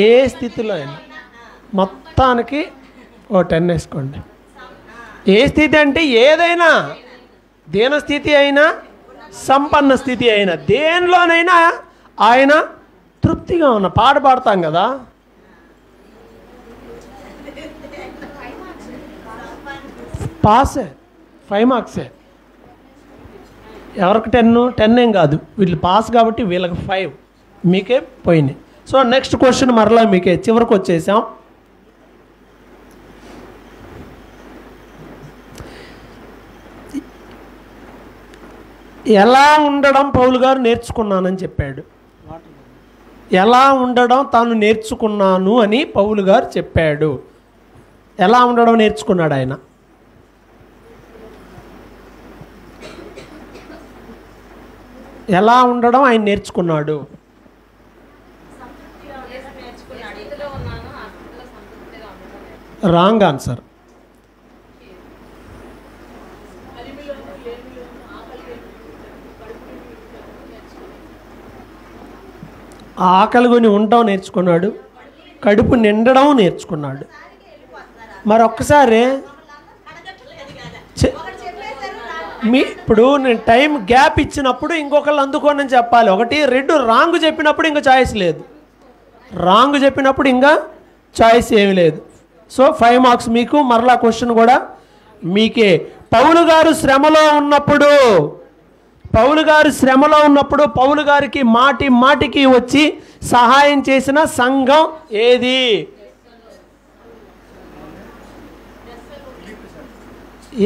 ఏ స్థితిలో అయినా, మొత్తానికి 10 వేసుకోండి. ఏ స్థితి అంటే ఏదైనా, దేన స్థితి అయినా, సంపన్న స్థితి అయినా, దేనిలోనైనా ఆయన తృప్తిగా ఉన్న. పాట పాడతాం కదా, పాసే, 5 మార్క్సే. ఎవరికి 10 ఏం కాదు, వీళ్ళు పాస్ కాబట్టి వీళ్ళకి 5, మీకే పోయినాయి. సో నెక్స్ట్ క్వశ్చన్ మరలా మీకే, చివరికి వచ్చేసాం. ఎలా ఉండడం పౌలు గారు నేర్చుకున్నానని చెప్పాడు? ఎలా ఉండడం తాను నేర్చుకున్నాను అని పౌలు గారు చెప్పాడు. ఎలా ఉండడం నేర్చుకున్నాడు ఆయన? ఎలా ఉండడం ఆయన నేర్చుకున్నాడు? Wrong answer. ఆకలి కొని ఉండడం నేర్చుకున్నాడు, కడుపు నిండడం నేర్చుకున్నాడు. మరొక్కసారి ఇప్పుడు నేను టైం గ్యాప్ ఇచ్చినప్పుడు ఇంకొకళ్ళు అందుకోనని చెప్పాలి. 1, 2 రాంగ్ చెప్పినప్పుడు ఇంకా చాయిస్ లేదు. రాంగ్ చెప్పినప్పుడు ఇంకా చాయిస్ ఏమీ లేదు. సో 5 మార్క్స్ మీకు. మరలా క్వశ్చన్ కూడా మీకే. పౌలు గారు శ్రమలో ఉన్నప్పుడు పౌలు గారికి మాటికి వచ్చి సహాయం చేసిన సంఘం ఏది?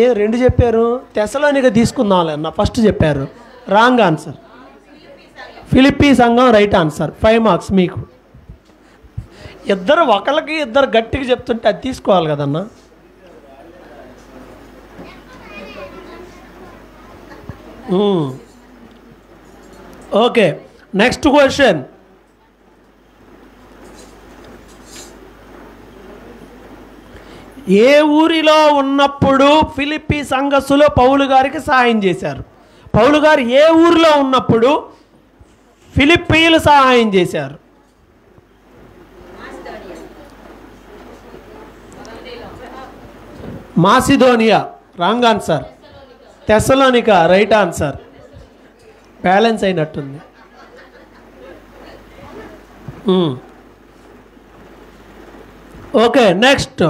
ఏ 2 చెప్పారు? తెస్సలోనిక తీసుకుందాం అన్న ఫస్ట్ చెప్పారు. Wrong answer. ఫిలిప్పీ సంఘం రైట్ ఆన్సర్. 5 మార్క్స్ మీకు. ఒకళ్ళకి ఇద్దరు గట్టిగా చెప్తుంటే అది తీసుకోవాలి కదన్నా. Okay, next question. ఏ ఊరిలో ఉన్నప్పుడు ఫిలిప్పీ సంఘస్థులు పౌలు గారికి సహాయం చేశారు? పౌలు గారు ఏ ఊరిలో ఉన్నప్పుడు ఫిలిప్పీలు సహాయం చేశారు? Macedonia wrong answer. Thessalonica right answer. Balance అయినట్టుంది. Okay, next.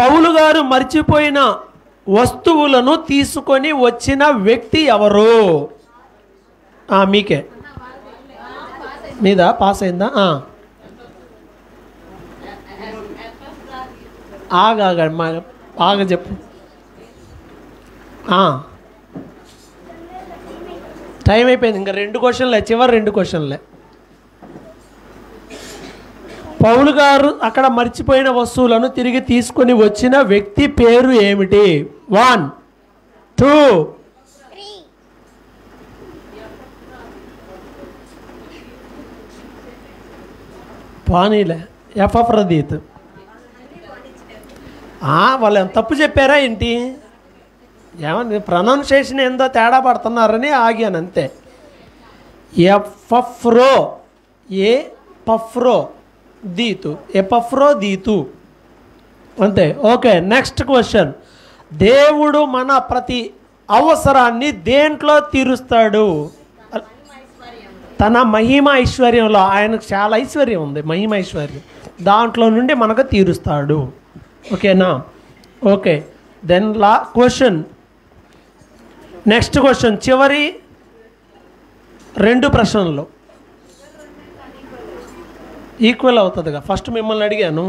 పౌలు గారు మర్చిపోయిన వస్తువులను తీసుకొని వచ్చిన వ్యక్తి ఎవరు? మీకే. మీద పాస్ అయిందా? బాగా చెప్పు. టైం అయిపోయింది. ఇంకా 2 క్వశ్చన్లే, చివరి 2 క్వశ్చన్లే. పౌలు గారు అక్కడ మర్చిపోయిన వస్తువులను తిరిగి తీసుకొని వచ్చిన వ్యక్తి పేరు ఏమిటి? 1, 2, 3. పానీలే. ఎఫ్రదీత్. వాళ్ళు తప్పు చెప్పారా ఏంటి? ఏమన్నా ప్రొనౌన్సియేషన్ ఏందో తేడా పడుతున్నారని ఆగాను అంతే. ఎపఫ్రోదీతు అంతే. Okay, next question. దేవుడు మన ప్రతి అవసరాన్ని దేంట్లో తీరుస్తాడు? తన మహిమ ఐశ్వర్యంలో. ఆయనకు చాలా ఐశ్వర్యం ఉంది, మహిమ ఐశ్వర్యం. దాంట్లో నుండి మనకు తీరుస్తాడు. ఓకేనా? Okay, then question. Next question, చివరి 2 ప్రశ్నలు ఈక్వల్ అవుతుందిగా. ఫస్ట్ మిమ్మల్ని అడిగాను,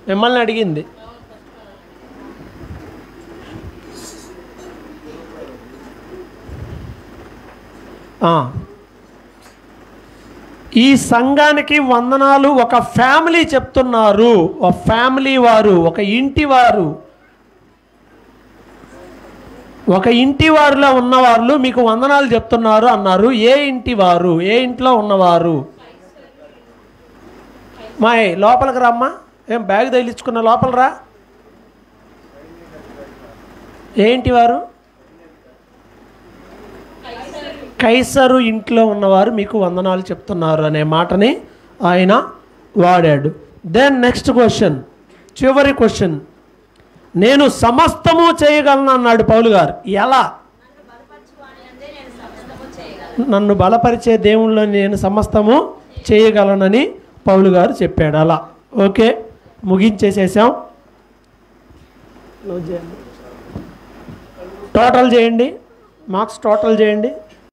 మిమ్మల్ని అడిగింది. ఈ సంఘానికి వందనాలు ఒక ఫ్యామిలీ చెప్తున్నారు. ఒక ఫ్యామిలీ వారు, ఒక ఇంటి వారు, ఒక ఇంటి వారిలో ఉన్నవాళ్ళు మీకు వందనాలు చెప్తున్నారు అన్నారు. ఏ ఇంటి వారు? ఏ ఇంట్లో ఉన్నవారు? లోపలికి రామ్మా. ఏం బ్యాగ్ తగిలించుకున్న లోపల రా. ఏ ఇంటి వారు? కైసరు ఇంట్లో ఉన్నవారు మీకు వందనాలు చెప్తున్నారు అనే మాటని ఆయన వాడాడు. దెన్ నెక్స్ట్ క్వశ్చన్, చివరి క్వశ్చన్. నేను సమస్తము చేయగలను అన్నాడు పౌలు గారు. ఎలా? నన్ను బలపరిచే దేవుళ్ళో నేను సమస్తము చేయగలనని పౌలు గారు చెప్పాడు. అలా. ఓకే, ముగించేసేసాం. టోటల్ చేయండి, మార్క్స్ టోటల్ చేయండి.